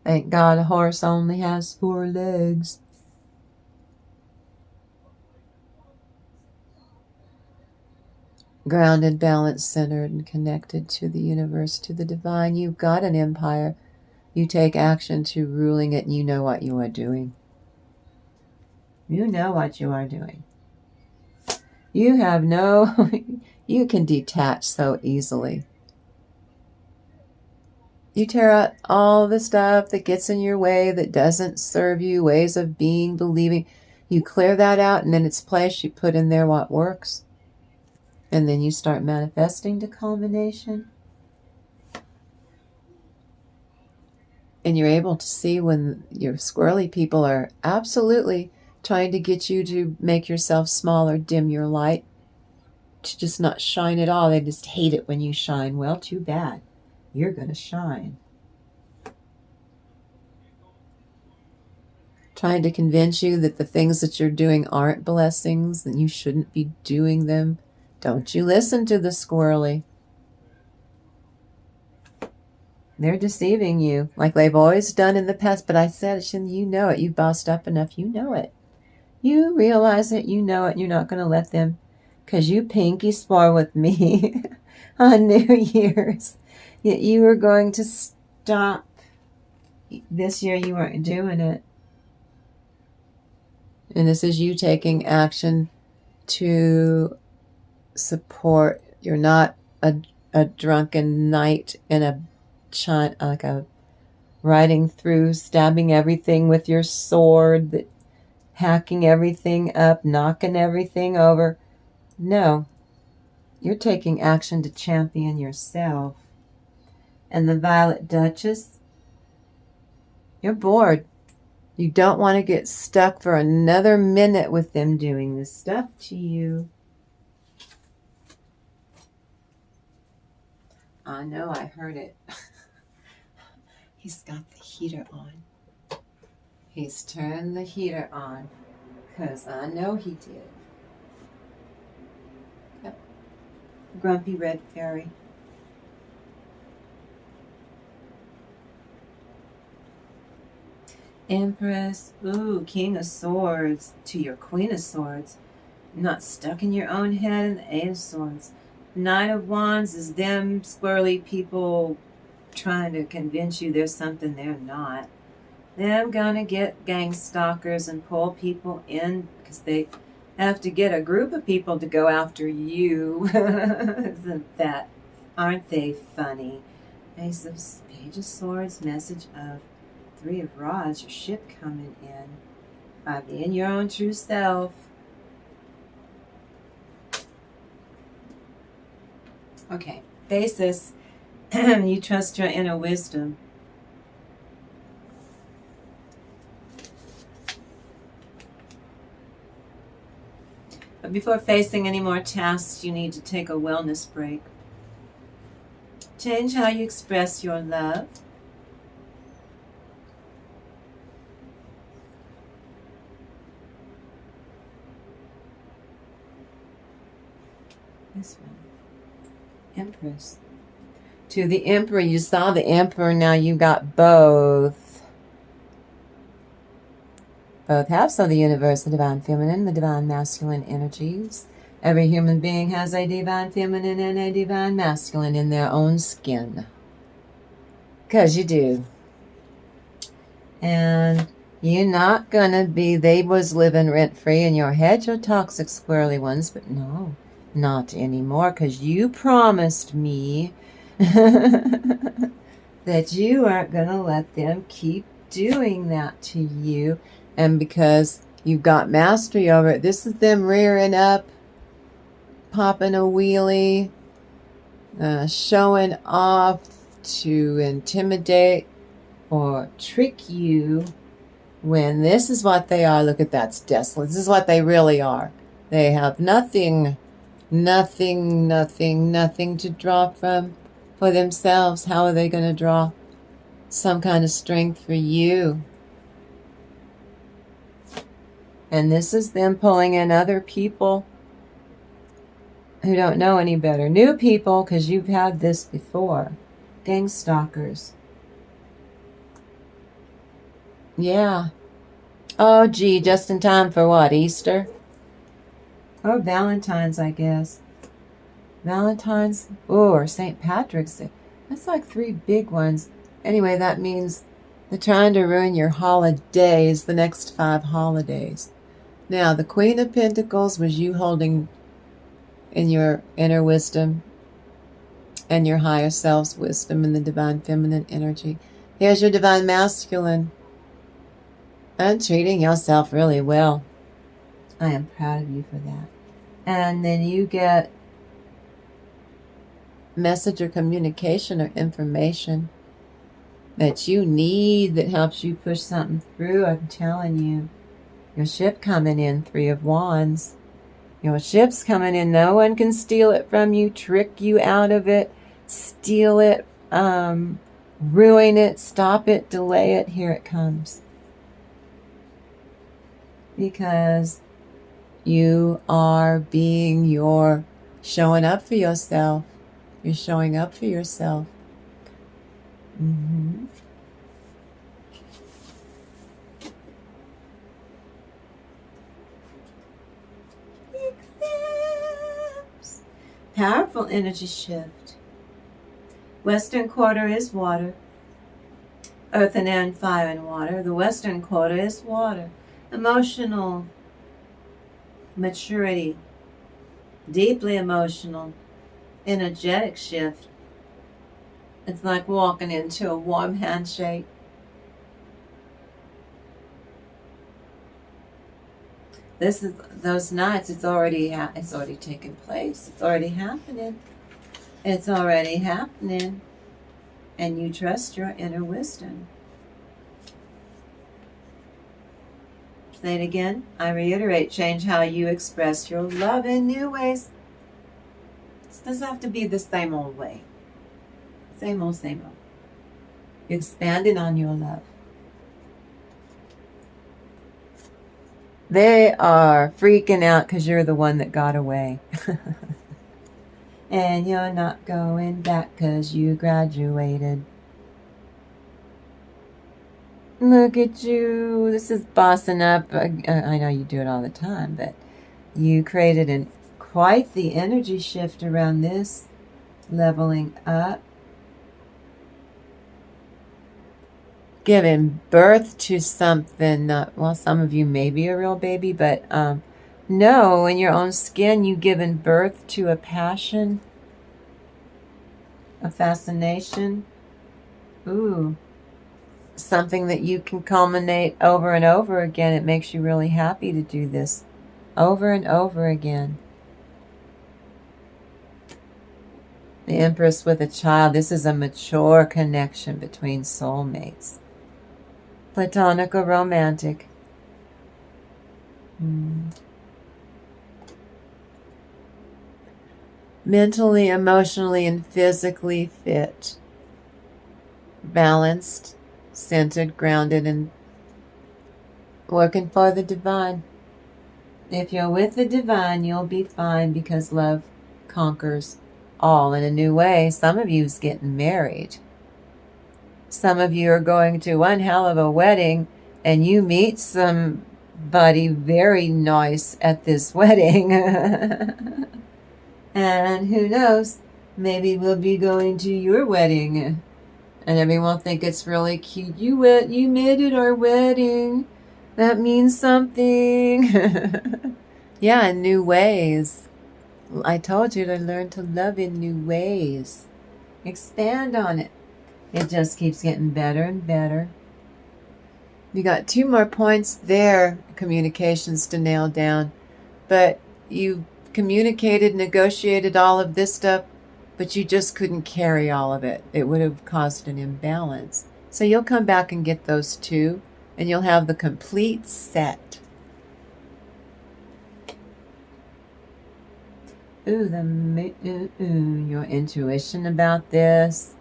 Thank God a horse only has 4 legs. Grounded, balanced, centered, and connected to the universe, to the divine. You've got an empire. You take action to ruling it, and you know what you are doing. You know what you are doing. You can detach so easily. You tear out all the stuff that gets in your way, that doesn't serve you, ways of being, believing. You clear that out, and in its place you put in there what works. And then you start manifesting to culmination. And you're able to see when your squirrely people are absolutely trying to get you to make yourself smaller, dim your light, to just not shine at all. They just hate it when you shine. Well, too bad. You're going to shine. Trying to convince you that the things that you're doing aren't blessings, and you shouldn't be doing them. Don't you listen to the squirrely. They're deceiving you like they've always done in the past. But I said, you know it. You bossed up enough. You know it. You realize it. You know it. You're not going to let them. Because you pinky swore with me on New Year's. Yet you were going to stop. This year you weren't doing it. And this is you taking action to support. You're not a drunken knight in a riding through, stabbing everything with your sword, hacking everything up, knocking everything over. No, you're taking action to champion yourself. And the Violet Duchess, you're bored. You don't want to get stuck for another minute with them doing this stuff to you. I know, I heard it. He's got the heater on. He's turned the heater on, because I know he did. Yep. Grumpy red fairy. Empress. Ooh, King of Swords to your Queen of Swords. Not stuck in your own head. And the 8 of Swords. Knight of Wands is them squirrely people trying to convince you there's something they're not. Them gonna get gang stalkers and pull people in because they have to get a group of people to go after you. Aren't they funny? Page of Swords, message of Three of Rods, your ship coming in. By being your own true self. Okay, basis, you trust your inner wisdom. But before facing any more tasks, you need to take a wellness break. Change how you express your love. This one. Empress. To the Emperor, you saw the Emperor, now you got both. Both halves of the universe, the divine feminine, the divine masculine energies. Every human being has a divine feminine and a divine masculine in their own skin. Because you do. And you're not going to be, they was living rent-free in your head, your toxic squirrely ones, but no, not anymore, because you promised me that you aren't going to let them keep doing that to you. And because you've got mastery over it, this is them rearing up, popping a wheelie, showing off to intimidate or trick you, when this is what they are. Look at that's desolate. This is what they really are. They have nothing to draw from for themselves. How are they going to draw some kind of strength for you? And this is them pulling in other people who don't know any better. New people, because you've had this before. Gang stalkers. Yeah. Oh, gee, just in time for what? Easter? Or Valentine's, I guess. Valentine's? Oh, or St. Patrick's Day. That's like 3 big ones. Anyway, that means they're trying to ruin your holidays, the next 5 holidays. Now, the Queen of Pentacles was you holding in your inner wisdom and your higher self's wisdom and the divine feminine energy. Here's your divine masculine. And treating yourself really well. I am proud of you for that. And then you get message or communication or information that you need that helps you push something through. I'm telling you. Your ship coming in, 3 of Wands. Your ship's coming in. No one can steal it from you, trick you out of it, steal it, ruin it, stop it, delay it. Here it comes. Because you are showing up for yourself. You're showing up for yourself. Mm-hmm. Eclipse. Powerful energy shift. Western quarter is water. Earth and air and fire and water. The western quarter is water. Emotional maturity, deeply emotional, energetic shift. It's like walking into a warm handshake. This is those nights. It's already taken place. It's already happening. It's already happening, and you trust your inner wisdom. Say it again. I reiterate, change how you express your love in new ways. This doesn't have to be the same old way. Same old, same old. You're expanding on your love. They are freaking out because you're the one that got away. And you're not going back because you graduated. Look at you. This is bossing up. I know you do it all the time, but you created quite the energy shift around this. Leveling up. Giving birth to something. Well, some of you may be a real baby, but know in your own skin you've given birth to a passion, a fascination. Ooh. Something that you can culminate over and over again. It makes you really happy to do this over and over again. The Empress with a child. This is a mature connection between soulmates. Platonic or romantic. Mentally, emotionally, and physically fit. Balanced, centered, grounded, and working for the divine. If you're with the divine, you'll be fine because love conquers all in a new way. Some of you's getting married. Some of you are going to one hell of a wedding and you meet somebody very nice at this wedding. And who knows, maybe we'll be going to your wedding. And everyone will think it's really cute. You made it our wedding. That means something. Yeah, in new ways. I told you to learn to love in new ways. Expand on it. It just keeps getting better and better. You got 2 more points there, communications to nail down. But you communicated, negotiated all of this stuff, but you just couldn't carry all of it. It would have caused an imbalance. So you'll come back and get those 2, and you'll have the complete set. Your intuition about this.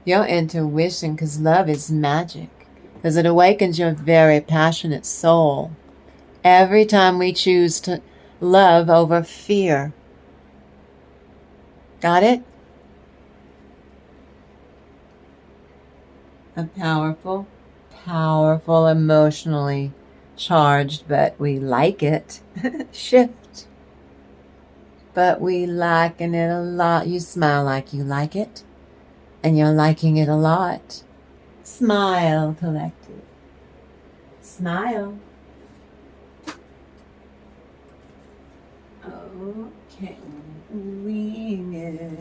Your intuition, because love is magic. Because it awakens your very passionate soul. Every time we choose to love over fear. Got it? A powerful, emotionally charged, but we like it. Shift. But we liking it a lot. You smile like you like it. And you're liking it a lot. Smile, collective. Smile. Okay. Winging.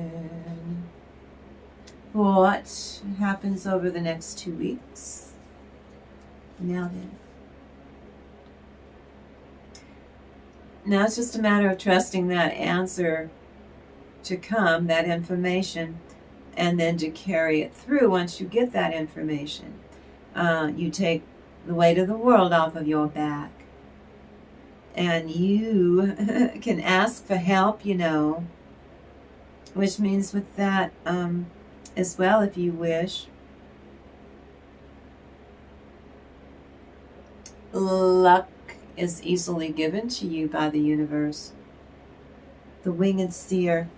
What happens over the next 2 weeks? Now then. Now it's just a matter of trusting that answer to come, that information, and then to carry it through once you get that information. You take the weight of the world off of your back. And you can ask for help, you know, which means with that as well, if you wish. Luck is easily given to you by the universe. The winged seer.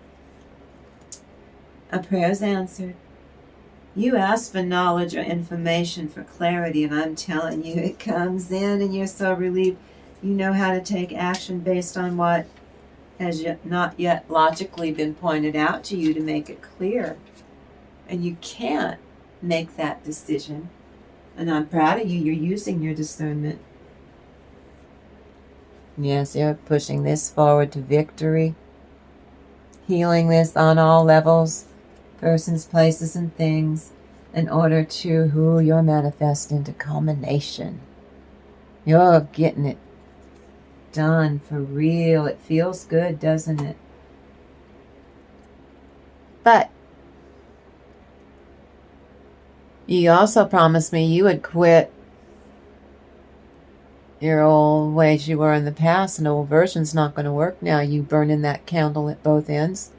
A prayer is answered. You ask for knowledge or information for clarity, and I'm telling you, it comes in, and you're so relieved. You know how to take action based on what has not yet logically been pointed out to you to make it clear. And you can't make that decision. And I'm proud of you. You're using your discernment. Yes, you're pushing this forward to victory. Healing this on all levels. Persons, places, and things. In order to you're manifesting into culmination. You're getting it done for real. It feels good, doesn't it? But you also promised me you would quit your old ways you were in the past. An old version's not going to work now. You burning that candle at both ends,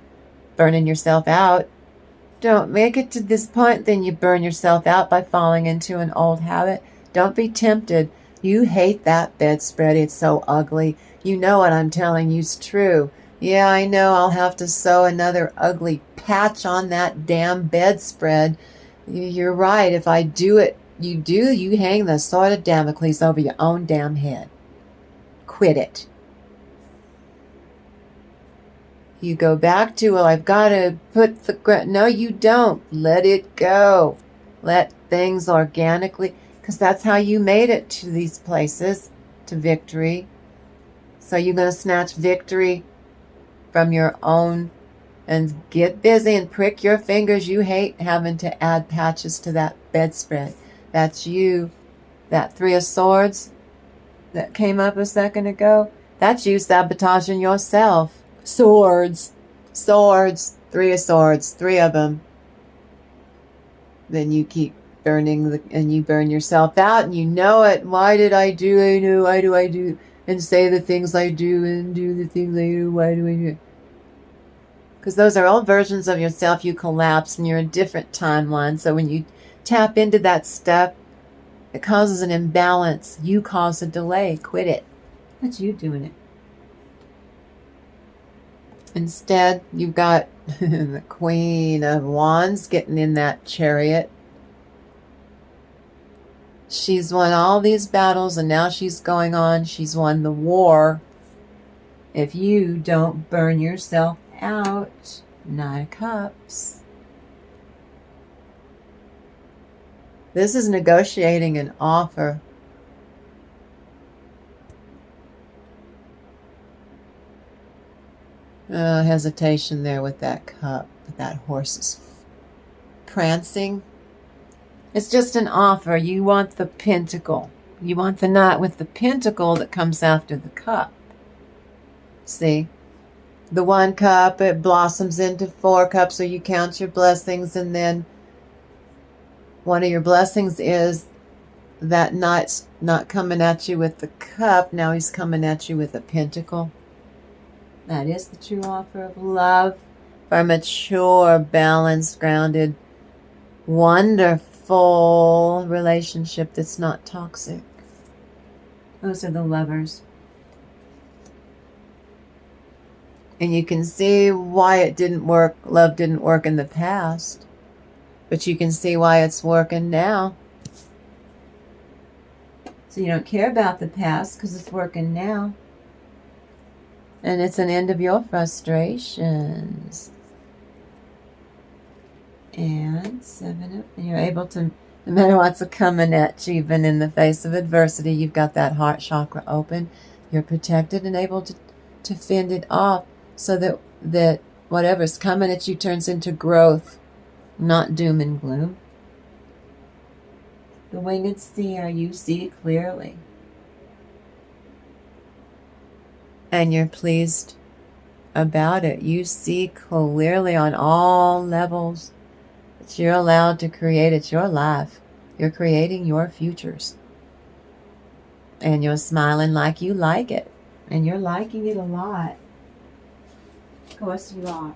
burning yourself out. Don't make it to this point, then you burn yourself out by falling into an old habit. Don't be tempted. You hate that bedspread. It's so ugly. You know what I'm telling you's true. Yeah, I know I'll have to sew another ugly patch on that damn bedspread. You're right. If I do it, you hang the sword of Damocles over your own damn head. Quit it. You go back to, well, I've got to put the... No, you don't. Let it go. Let things organically... Because that's how you made it to these places, to victory. So you're going to snatch victory from your own and get busy and prick your fingers. You hate having to add patches to that bedspread. That's you. That Three of Swords that came up a second ago, that's you sabotaging yourself. Swords. Swords. Three of Swords. 3 of them. Then you keep burning and you burn yourself out and you know it. Why did I do? I know. Why do I do? And say the things I do and do the things I do. Why do I do it? Because those are old versions of yourself. You collapse and you're a different timeline. So when you tap into that stuff, it causes an imbalance. You cause a delay. Quit it. That's you doing it. Instead, you've got the Queen of Wands getting in that chariot. She's won all these battles and now she's going on. She's won the war. If you don't burn yourself out. 9 of Cups. This is negotiating an offer. Hesitation there with that cup. That horse is prancing. It's just an offer. You want the pentacle. You want the knot with the pentacle that comes after the cup. See? The 1 cup, it blossoms into 4 cups, so you count your blessings, and then one of your blessings is that knight's not coming at you with the cup. Now he's coming at you with a pentacle. That is the true offer of love for a mature, balanced, grounded, wonderful relationship that's not toxic. Those are the lovers. And you can see why it didn't work. Love didn't work in the past. But you can see why it's working now. So you don't care about the past because it's working now. And it's an end of your frustrations. And 7 of, and you're able to, no matter what's coming at you, even in the face of adversity, you've got that heart chakra open. You're protected and able to fend it off so that whatever's coming at you turns into growth, not doom and gloom. The winged seer, you see clearly. And you're pleased about it. You see clearly on all levels that you're allowed to create. It's your life. You're creating your futures. And you're smiling like you like it. And you're liking it a lot. Of course you are.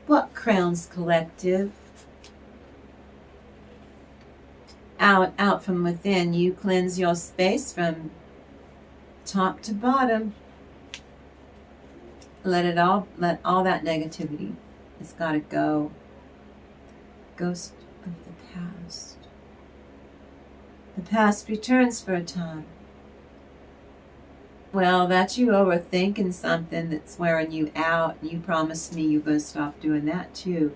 What crowns collective? Out from within, you cleanse your space from top to bottom. Let all that negativity, it's got to go. Ghost of the past. The past returns for a time. Well, that's you overthinking something that's wearing you out. You promised me you're going to stop doing that too.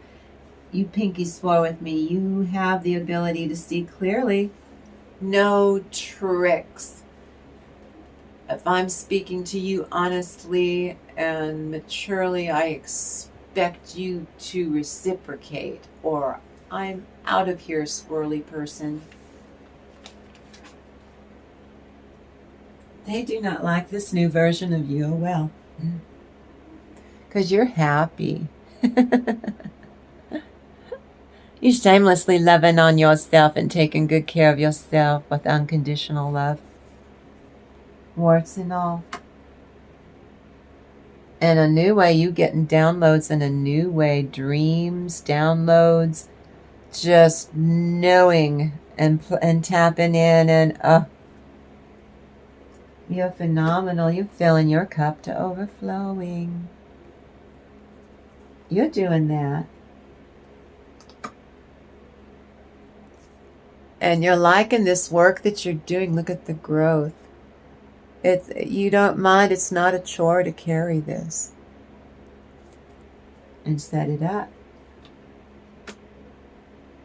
You pinky swore with me. You have the ability to see clearly. No tricks. If I'm speaking to you honestly and maturely, I expect you to reciprocate, or I'm out of here, squirrely person. They do not like this new version of you. Oh well. Because you're happy. You're shamelessly loving on yourself and taking good care of yourself with unconditional love. Warts and all. In a new way, you getting downloads in a new way. Dreams, downloads, just knowing and tapping in and you're phenomenal. You're filling your cup to overflowing. You're doing that. And you're liking this work that you're doing. Look at the growth. You don't mind. It's not a chore to carry this. And set it up.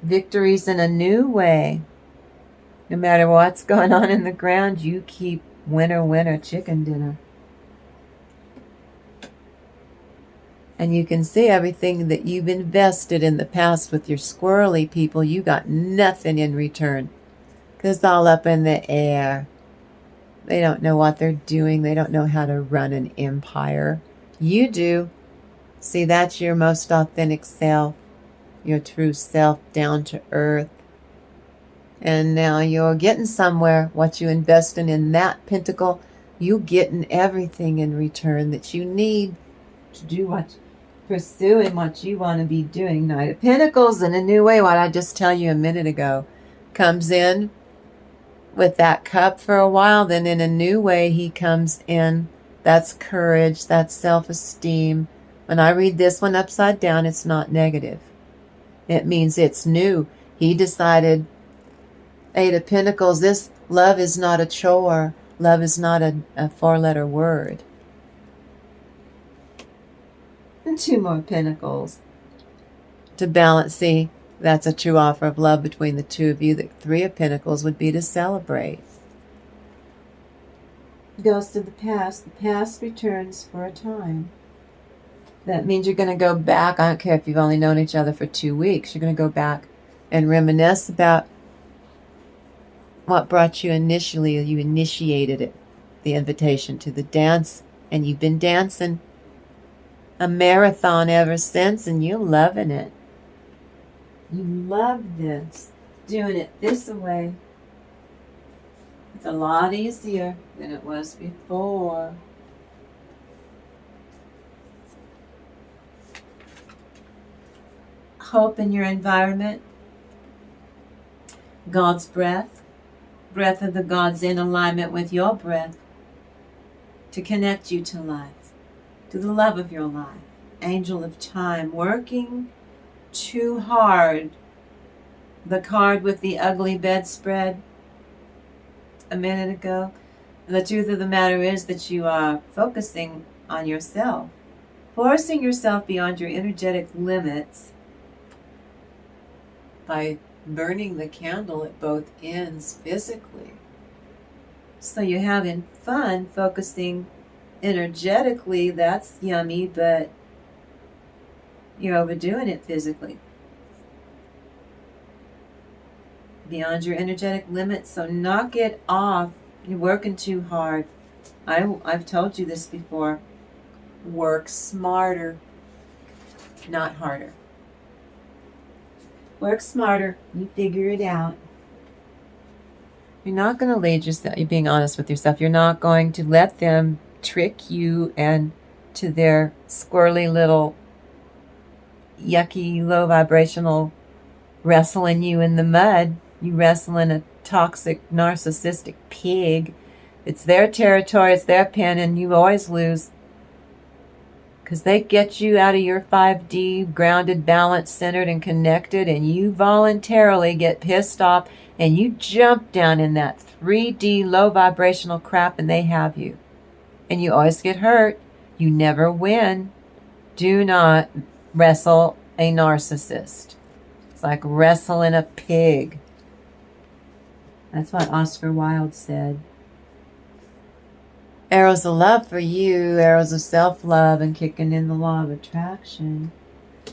Victories in a new way. No matter what's going on in the ground, you keep winner, winner, chicken dinner. And you can see everything that you've invested in the past with your squirrely people, you got nothing in return. Because it's all up in the air. They don't know what they're doing. They don't know how to run an empire. You do. See, that's your most authentic self, your true self, down to earth. And now you're getting somewhere. What you invested in that pentacle, you getting everything in return that you need to do what pursuing what you want to be doing. Knight of Pentacles in a new way, what I just tell you a minute ago, comes in with that cup for a while, then in a new way he comes in. That's courage, that's self-esteem. When I read this one upside down, it's not negative. It means it's new. He decided, Eight of Pentacles, this love is not a chore. Love is not a four-letter word. And two more Pentacles. To balance, see, that's a true offer of love between the two of you. The Three of Pentacles would be to celebrate. Ghost of the past. The past returns for a time. That means you're going to go back. I don't care if you've only known each other for 2 weeks. You're going to go back and reminisce about what brought you initially. You initiated it, the invitation to the dance, and you've been dancing a marathon ever since, and you're loving it. You love this. Doing it this way. It's a lot easier than it was before. Hope in your environment. God's breath. Breath of the gods in alignment with your breath to connect you to life, to the love of your life. Angel of time, working too hard. The card with the ugly bedspread a minute ago. And the truth of the matter is that you are focusing on yourself, forcing yourself beyond your energetic limits by burning the candle at both ends physically. So you're having fun focusing energetically, that's yummy, but you're overdoing it physically. Beyond your energetic limits, so knock it off. You're working too hard. I've told you this before. Work smarter, not harder. Work smarter. You figure it out. You're not going to lead yourself. You're being honest with yourself. You're not going to let them trick you and to their squirrely little yucky low vibrational wrestling you in the mud. You wrestling a toxic narcissistic pig. It's their territory. It's their pen, and you always lose. Because they get you out of your 5D, grounded, balanced, centered, and connected, and you voluntarily get pissed off, and you jump down in that 3D low vibrational crap, and they have you. And you always get hurt. You never win. Do not wrestle a narcissist. It's like wrestling a pig. That's what Oscar Wilde said. Arrows of love for you, arrows of self-love and kicking in the law of attraction.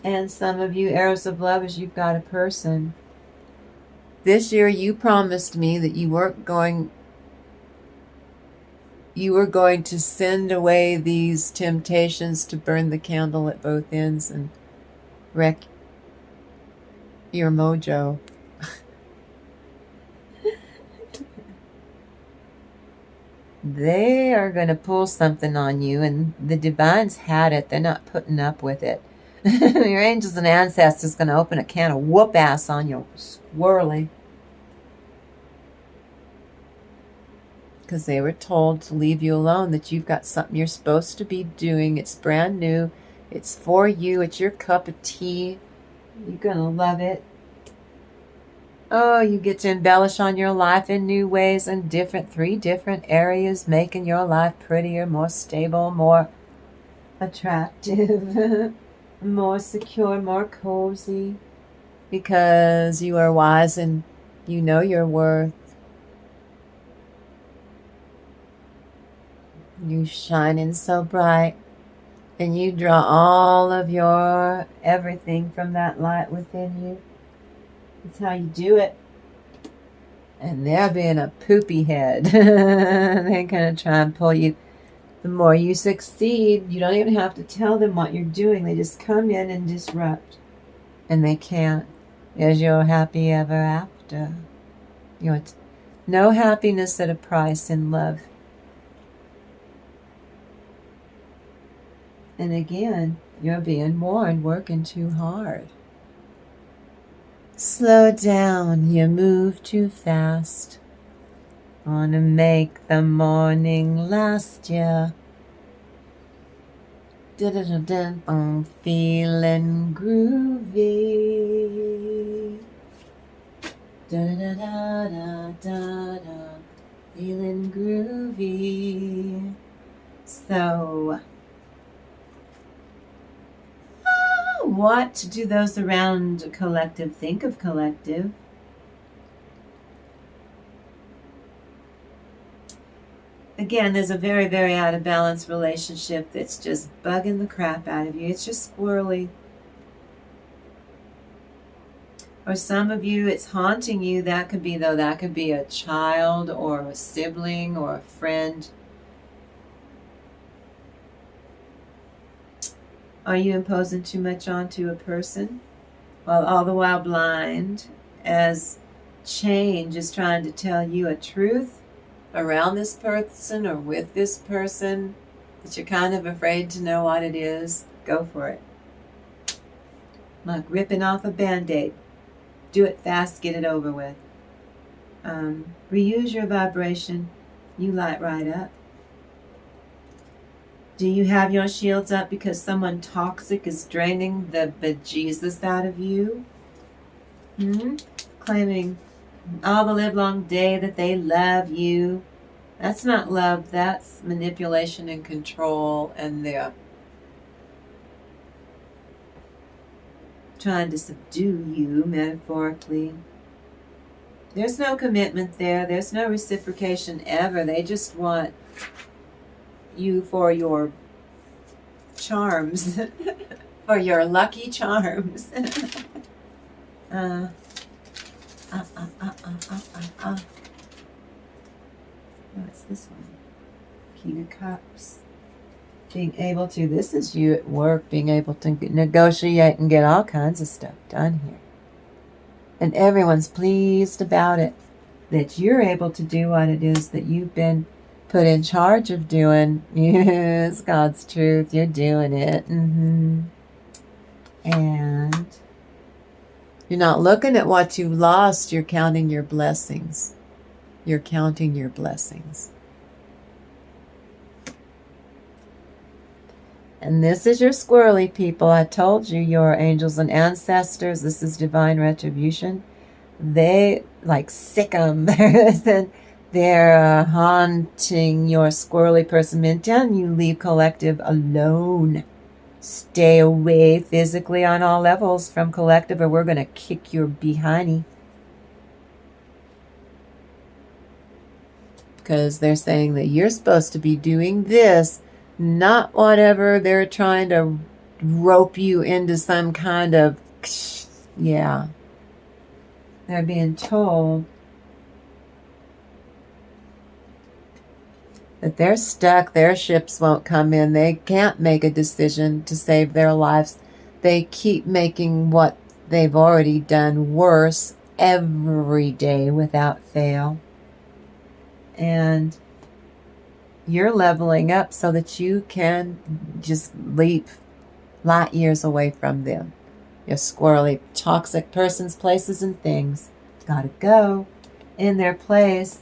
And some of you, arrows of love is you've got a person. This year you promised me that you were going to send away these temptations to burn the candle at both ends and wreck your mojo. They are going to pull something on you, and the divines had it. They're not putting up with it. Your angels and ancestors going to open a can of whoop ass on you, squirrely. Because they were told to leave you alone, that you've got something you're supposed to be doing. It's brand new. It's for you. It's your cup of tea. You're going to love it. Oh, you get to embellish on your life in new ways in 3 different areas, making your life prettier, more stable, more attractive, more secure, more cozy, because you are wise and you know your worth. You shining so bright. And you draw all of your everything from that light within you. That's how you do it. And they're being a poopy head. They're going to try and pull you. The more you succeed, you don't even have to tell them what you're doing. They just come in and disrupt. And they can't. There's your happy ever after. No happiness at a price in love. And again, you're being warned, working too hard. Slow down, you move too fast. Wanna make the morning last, yeah. I'm feeling groovy. Feeling groovy. So, what do those around collective think of collective? Again, there's a very, very out of balance relationship that's just bugging the crap out of you. It's just squirrely. Or some of you, it's haunting you. That could be a child or a sibling or a friend. Are you imposing too much onto a person? While all the while blind, as change is trying to tell you a truth around this person or with this person that you're kind of afraid to know what it is. Go for it. Like ripping off a Band-Aid. Do it fast, get it over with. Reuse your vibration. You light right up. Do you have your shields up because someone toxic is draining the bejesus out of you? Claiming all the livelong day that they love you. That's not love, that's manipulation and control, and they're trying to subdue you, metaphorically. There's no commitment there. There's no reciprocation ever. They just want you for your charms, for your lucky charms. No, it's this one. King of Cups. Being able to, this is you at work, being able to negotiate and get all kinds of stuff done here. And everyone's pleased about it. That you're able to do what it is that you've been put in charge of doing. Yes, God's truth, you're doing it. And you're not looking at what you lost, you're counting your blessings. You're counting your blessings. And this is your squirrely people. I told you, your angels and ancestors. This is divine retribution. They like sick 'em. They're haunting your squirrely person. I'm telling you, leave collective alone. Stay away physically on all levels from collective, or we're going to kick your behindy. Because they're saying that you're supposed to be doing this, not whatever they're trying to rope you into some kind of, yeah. They're being told that they're stuck, their ships won't come in, they can't make a decision to save their lives. They keep making what they've already done worse every day without fail. And you're leveling up so that you can just leap light years away from them. Your squirrely, toxic persons, places, and things gotta go in their place.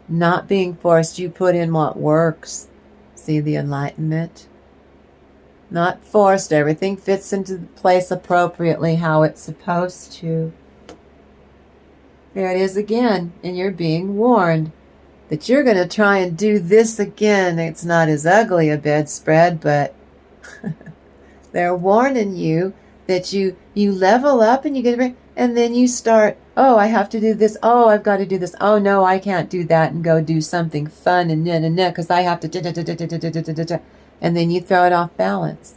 Not being forced, you put in what works. See the enlightenment? Not forced, everything fits into place appropriately how it's supposed to. There it is again, and you're being warned that you're going to try and do this again. It's not as ugly a bedspread, but they're warning you that you level up and you get And then you start, oh, I have to do this. Oh, I've got to do this. Oh, no, I can't do that, and go do something fun and because I have to. And then you throw it off balance.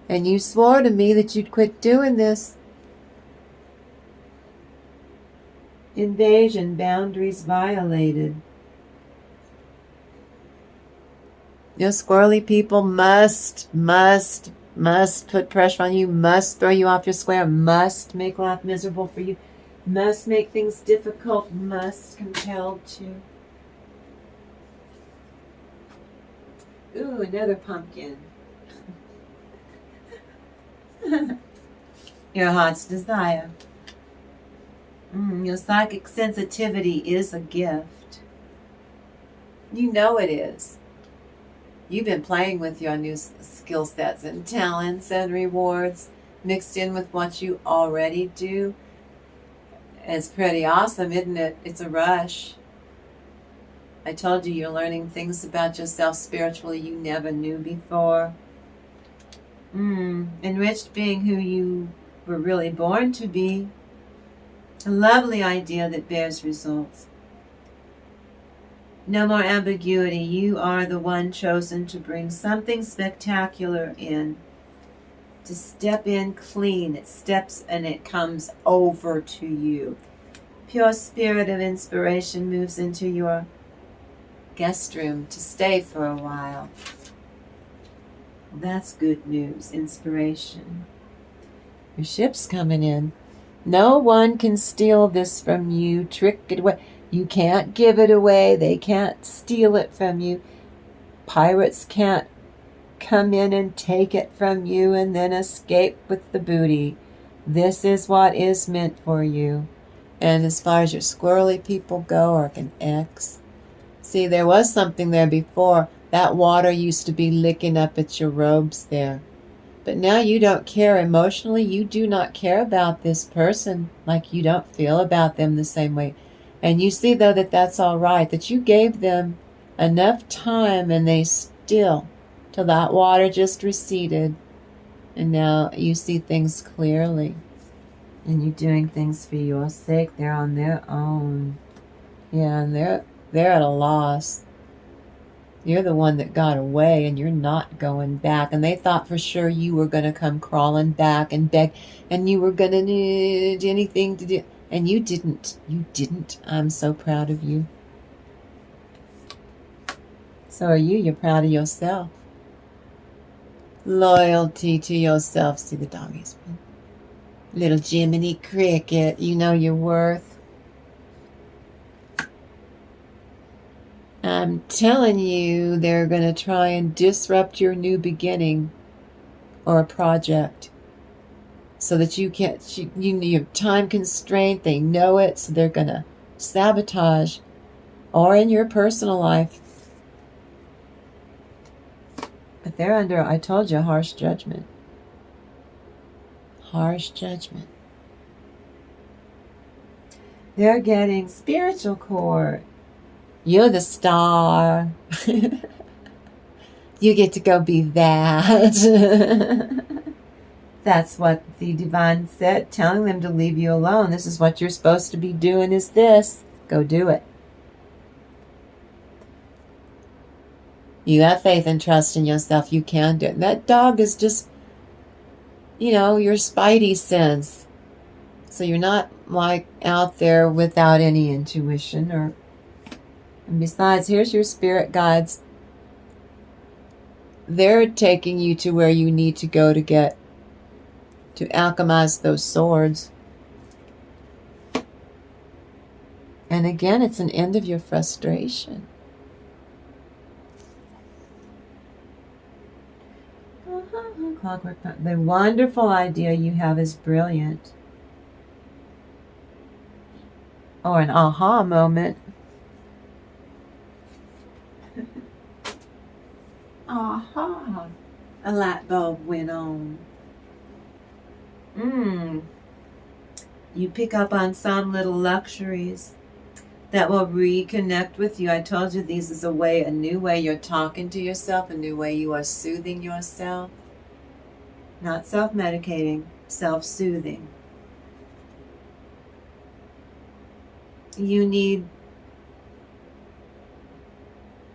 And you swore to me that you'd quit doing this. Invasion, boundaries violated. You know, squirrely people must put pressure on you, must throw you off your square, must make life miserable for you, must make things difficult, must compel to. Ooh, another pumpkin. Your heart's desire. Your psychic sensitivity is a gift. You know it is. You've been playing with your new skill sets and talents and rewards mixed in with what you already do. It's pretty awesome, isn't it? It's a rush. I told you you're learning things about yourself spiritually you never knew before. Enriched being who you were really born to be. A lovely idea that bears results. No more ambiguity. You are the one chosen to bring something spectacular in. To step in clean. It steps and it comes over to you. Pure spirit of inspiration moves into your guest room to stay for a while. That's good news. Inspiration. Your ship's coming in. No one can steal this from you, trick it away. You can't give it away. They can't steal it from you. Pirates can't come in and take it from you and then escape with the booty. This is what is meant for you. And as far as your squirrely people go, or an X. See, there was something there before. That water used to be licking up at your robes there. But now you don't care emotionally. You do not care about this person like you don't feel about them the same way. And you see, though, that that's all right, that you gave them enough time and they still, till that water just receded. And now you see things clearly. And you're doing things for your sake. They're on their own. Yeah, and they're at a loss. You're the one that got away and you're not going back. And they thought for sure you were going to come crawling back and beg. And you were going to need anything to do. And you didn't. You didn't. I'm so proud of you. So are you. You're proud of yourself. Loyalty to yourself. See the doggies. Little Jiminy Cricket. You know your worth. I'm telling you, they're going to try and disrupt your new beginning or a project so that you can't, you're time constraint, they know it, so they're going to sabotage, or in your personal life. But they're under, I told you, harsh judgment. Harsh judgment. They're getting spiritual court. You're the star. You get to go be that. That's what the divine said, telling them to leave you alone. This is what you're supposed to be doing, is this. Go do it. You have faith and trust in yourself. You can do it. That dog is just, your spidey sense. So you're not like out there without any intuition or. And besides, here's your spirit guides. They're taking you to where you need to go to alchemize those swords. And again, it's an end of your frustration. Clockwork. The wonderful idea you have is brilliant. Or an aha moment. Aha! A light bulb went on. You pick up on some little luxuries that will reconnect with you. I told you this is a new way you're talking to yourself, a new way you are soothing yourself. Not self-medicating, self-soothing. you need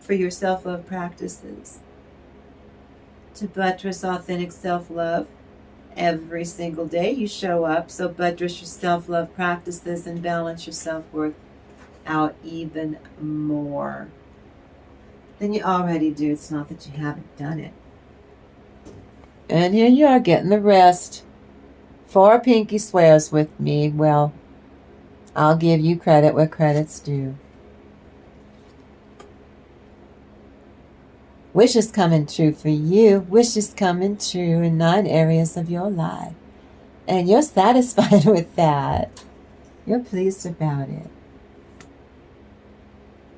for your self-love practices to buttress authentic self-love. Every single day you show up, so buttress your self-love practices and balance your self-worth out even more than you already do. It's not that you haven't done it. And here you are getting the rest. 4 pinky swears with me. Well, I'll give you credit where credit's due. Wishes coming true for you. Wishes coming true in 9 areas of your life. And you're satisfied with that. You're pleased about it.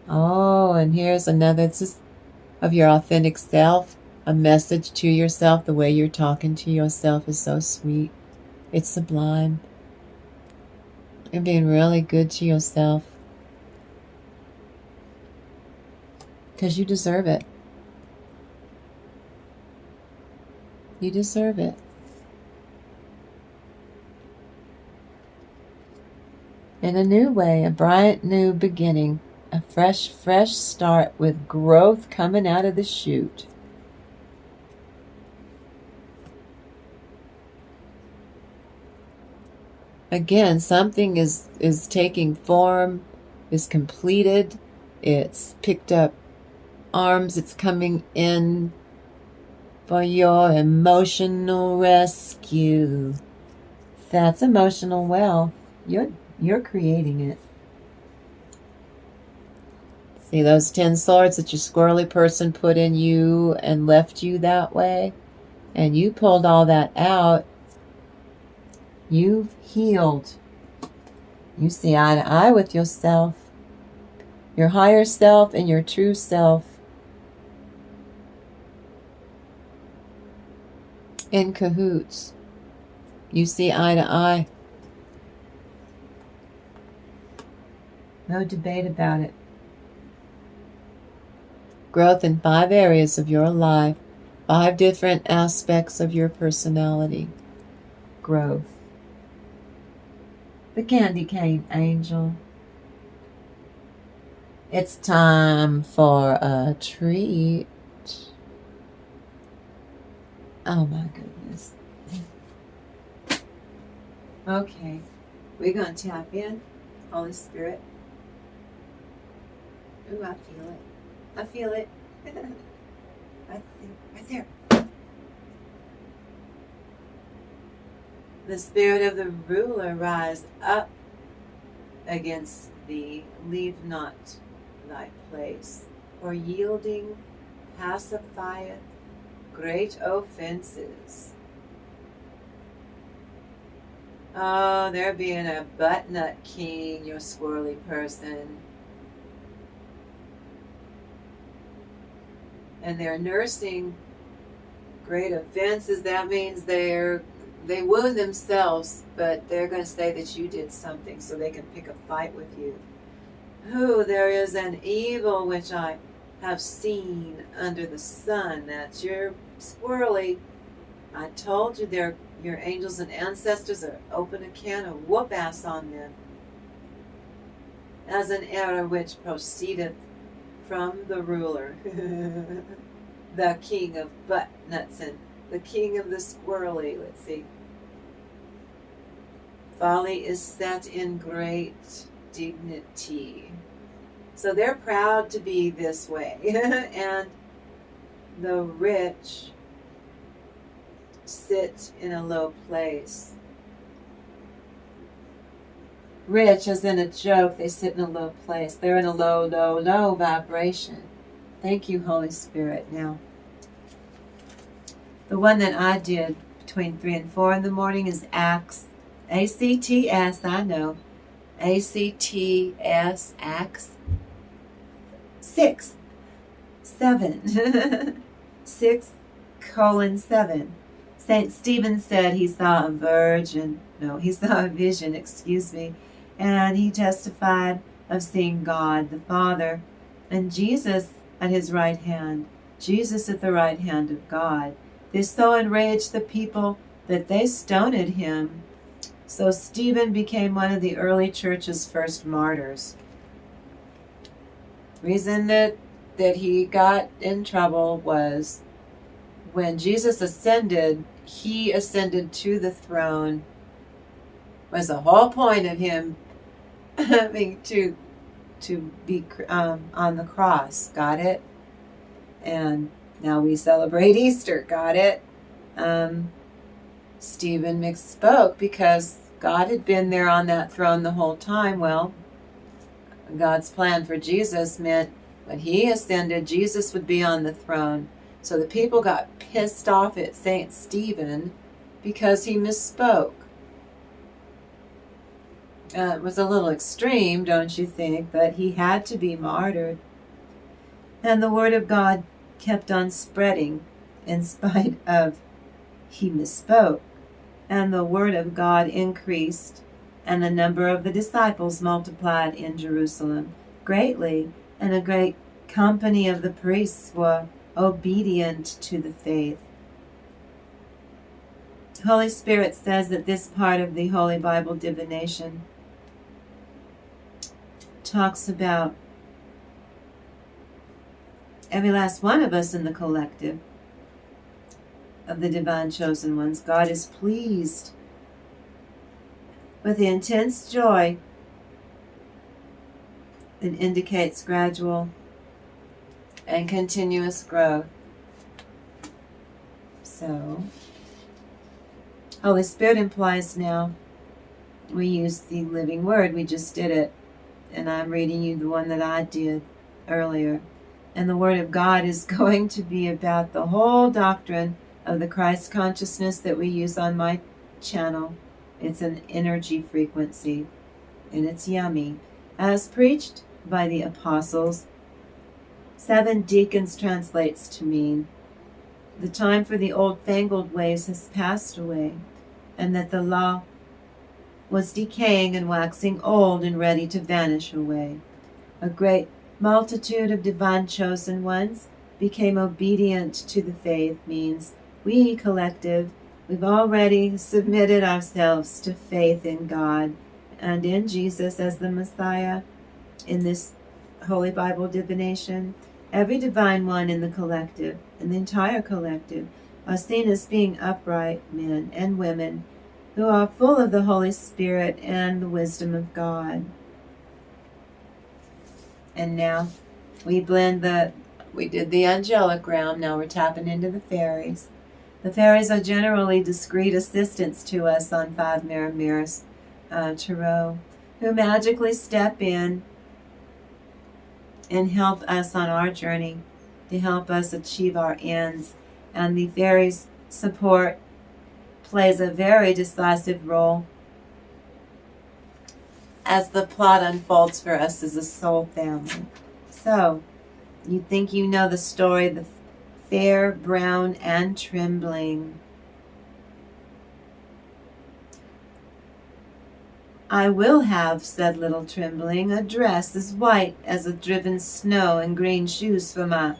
Oh, and here's another. This is of your authentic self. A message to yourself. The way you're talking to yourself is so sweet. It's sublime. You're being really good to yourself. Because you deserve it. You deserve it. In a new way, a bright new beginning, a fresh start with growth coming out of the chute. Again, something is taking form, is completed, it's picked up arms, it's coming in for your emotional rescue. That's emotional wealth. You're creating it. See those 10 swords that your squirrely person put in you and left you that way? And you pulled all that out. You've healed. You see eye to eye with yourself. Your higher self and your true self. In cahoots. You see eye to eye. No debate about it. Growth in 5 areas of your life. 5 different aspects of your personality. Growth. The candy cane angel. It's time for a treat. Oh my goodness. Okay, we're going to tap in, Holy Spirit. Ooh, I feel it. I feel it. Right there. The spirit of the ruler rise up against thee. Leave not thy place. For yielding pacifieth great offenses. Oh, they're being a butt-nut king, your squirrely person. And they're nursing great offenses. That means they wound themselves, but they're going to say that you did something so they can pick a fight with you. Oh, there is an evil which I have seen under the sun. That's your squirrely. I told you your angels and ancestors are open a can of whoop ass on them. As an error which proceedeth from the ruler, the king of butt nuts and the king of the squirrely. Let's see. Folly is set in great dignity. So they're proud to be this way. And the rich sit in a low place. Rich, as in a joke, they sit in a low place. They're in a low vibration. Thank you, Holy Spirit. Now, the one that I did between 3 and 4 in the morning is Acts. A-C-T-S, I know. A-C-T-S, Acts 6, 7. 6:7. St. Stephen said he saw a vision, and he testified of seeing God the Father and Jesus at his right hand, Jesus at the right hand of God. This so enraged the people that they stoned him. So Stephen became one of the early church's first martyrs. Reason that he got in trouble was when Jesus ascended, he ascended to the throne. Was the whole point of him having to be on the cross. Got it? And now we celebrate Easter. Got it? Stephen misspoke because God had been there on that throne the whole time. Well, God's plan for Jesus meant when he ascended, Jesus would be on the throne. So the people got pissed off at Saint Stephen because he misspoke. It was a little extreme, don't you think? But he had to be martyred. And the word of God kept on spreading in spite of he misspoke. And the word of God increased, and the number of the disciples multiplied in Jerusalem greatly, and a great company of the priests were obedient to the faith. Holy Spirit says that this part of the Holy Bible divination talks about every last one of us in the collective of the divine chosen ones. God is pleased with the intense joy that indicates gradual and continuous growth. So, Holy Spirit implies now we use the living word. We just did it. And I'm reading you the one that I did earlier. And the word of God is going to be about the whole doctrine of the Christ consciousness that we use on my channel. It's an energy frequency, and it's yummy. As preached by the apostles, 7 deacons translates to mean the time for the old-fangled ways has passed away, and that the law was decaying and waxing old and ready to vanish away. A great multitude of divine chosen ones became obedient to the faith means we, collective, we've already submitted ourselves to faith in God and in Jesus as the Messiah. In this Holy Bible divination, every divine one in the collective, and the entire collective, are seen as being upright men and women who are full of the Holy Spirit and the wisdom of God. And now we did the angelic realm, now we're tapping into the fairies. The fairies are generally discreet assistants to us on 5 Mirror Mirrors Tarot, who magically step in and help us on our journey, to help us achieve our ends. And the fairies' support plays a very decisive role as the plot unfolds for us as a soul family. So, you think you know the story, the fair, brown, and trembling. I will have, said little Trembling, a dress as white as a driven snow and green shoes for my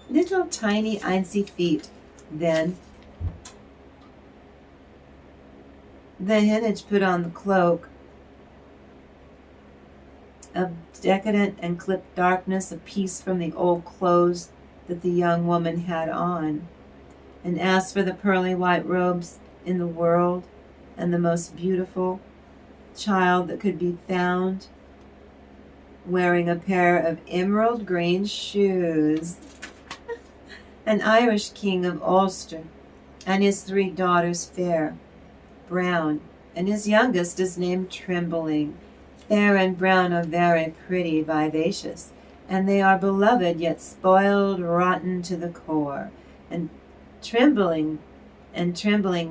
little tiny icy feet. Then the Henage put on the cloak of decadent and clipped darkness, a piece from the old clothes that the young woman had on, and asked for the pearly white robes in the world and the most beautiful child that could be found, wearing a pair of emerald green shoes. An Irish king of Ulster, and his 3 daughters fair, brown, and his youngest is named Trembling. Fair and brown are very pretty, vivacious, and they are beloved, yet spoiled, rotten to the core. And Trembling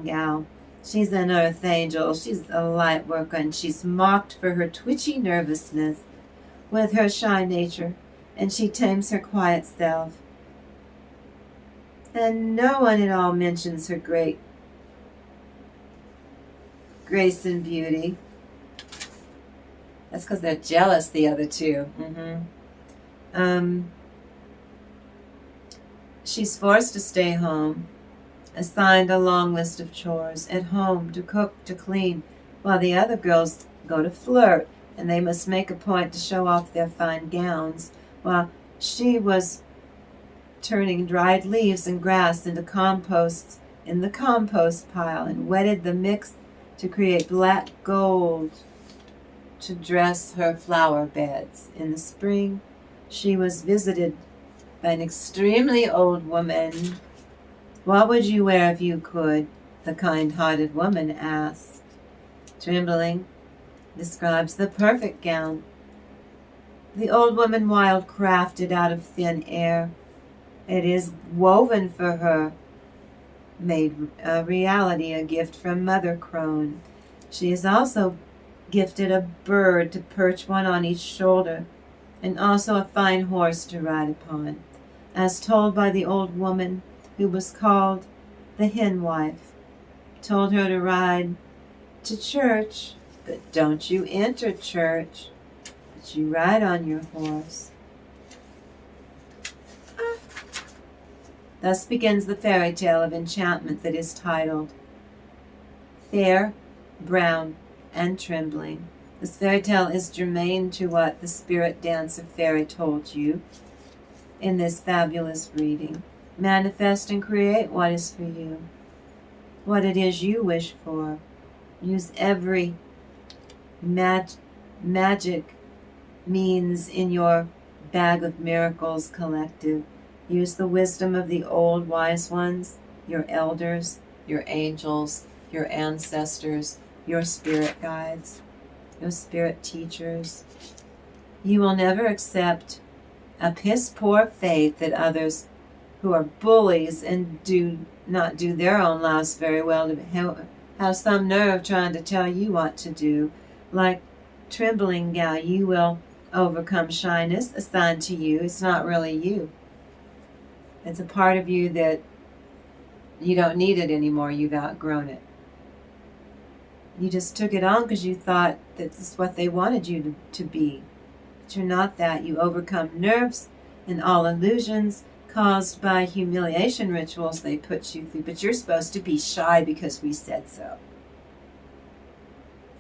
gal, she's an earth angel, she's a light worker, and she's mocked for her twitchy nervousness with her shy nature, and she tames her quiet self. And no one at all mentions her great grace and beauty. That's because they're jealous, the other two. She's forced to stay home, assigned a long list of chores at home, to cook, to clean, while the other girls go to flirt, and they must make a point to show off their fine gowns, while she was turning dried leaves and grass into composts in the compost pile and wetted the mix to create black gold to dress her flower beds. In the spring, she was visited by an extremely old woman. "What would you wear if you could?" the kind-hearted woman asked. Trembling describes the perfect gown. The old woman wild crafted out of thin air. It is woven for her, made a reality, a gift from Mother Crone. She is also gifted a bird to perch one on each shoulder, and also a fine horse to ride upon, as told by the old woman who was called the hen wife. Told her to ride to church, but don't you enter church, but you ride on your horse. Thus begins the fairy tale of enchantment that is titled Fair, Brown, and Trembling. This fairy tale is germane to what the spirit dancer fairy told you in this fabulous reading. Manifest and create what is for you, what it is you wish for. Use every magic means in your bag of miracles collective. Use the wisdom of the old wise ones, your elders, your angels, your ancestors, your spirit guides, your spirit teachers. You will never accept a piss-poor faith that others who are bullies and do not do their own lives very well to have some nerve trying to tell you what to do. Like Trembling Gal, you will overcome shyness assigned to you. It's not really you. It's a part of you that you don't need it anymore. You've outgrown it. You just took it on because you thought that this is what they wanted you to be. But you're not that. You overcome nerves and all illusions caused by humiliation rituals they put you through. But you're supposed to be shy because we said so.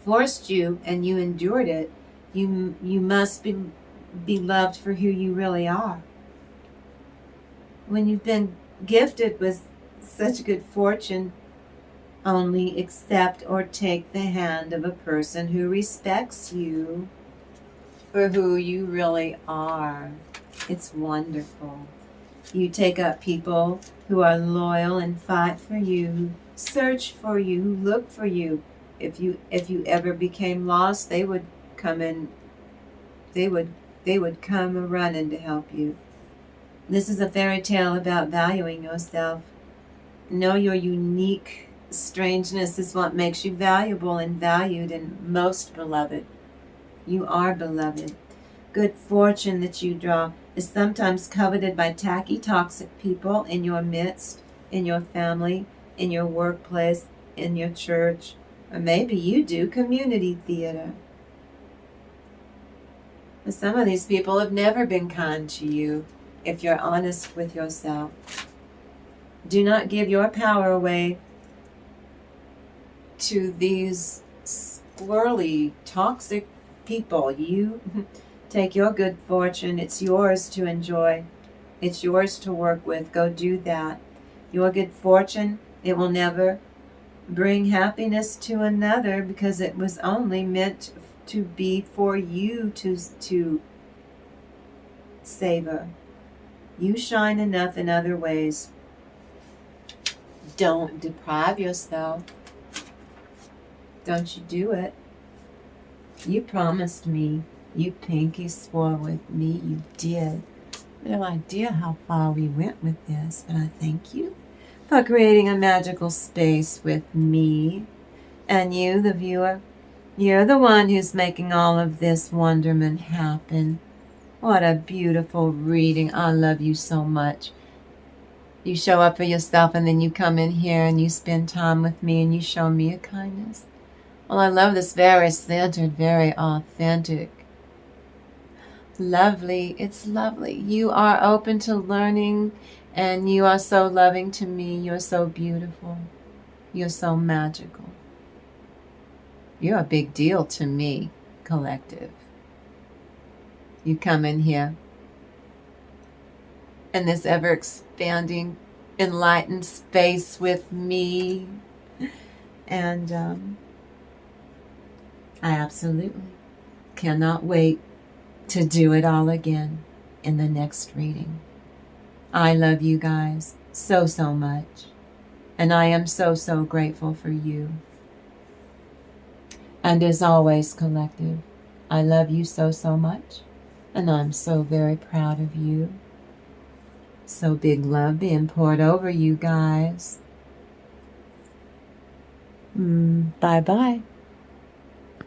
Forced you and you endured it. You must be loved for who you really are. When you've been gifted with such good fortune, only accept or take the hand of a person who respects you for who you really are. It's wonderful. You take up people who are loyal and fight for you, who search for you, who look for you. If you ever became lost, they would come in. They would come running to help you. This is a fairy tale about valuing yourself. Know your unique strangeness is what makes you valuable and valued and most beloved. You are beloved. Good fortune that you draw is sometimes coveted by tacky, toxic people in your midst, in your family, in your workplace, in your church, or maybe you do community theater. But some of these people have never been kind to you. If you're honest with yourself, do not give your power away to these squirrely, toxic people. You take your good fortune. It's yours to enjoy. It's yours to work with. Go do that. Your good fortune, it will never bring happiness to another because it was only meant to be for you to savor. You shine enough in other ways. Don't deprive yourself. Don't you do it. You promised me. You pinky swore with me. You did. No idea how far we went with this, but I thank you for creating a magical space with me. And you, the viewer, you're the one who's making all of this wonderment happen. What a beautiful reading. I love you so much. You show up for yourself and then you come in here and you spend time with me and you show me a kindness. Well, I love this very centered, very authentic. Lovely. It's lovely. You are open to learning and you are so loving to me. You're so beautiful. You're so magical. You're a big deal to me, collective. You come in here in this ever-expanding, enlightened space with me. And I absolutely cannot wait to do it all again in the next reading. I love you guys so, so much. And I am so, so grateful for you. And as always, collective, I love you so, so much. And I'm so very proud of you. So big love being poured over you guys. Bye-bye.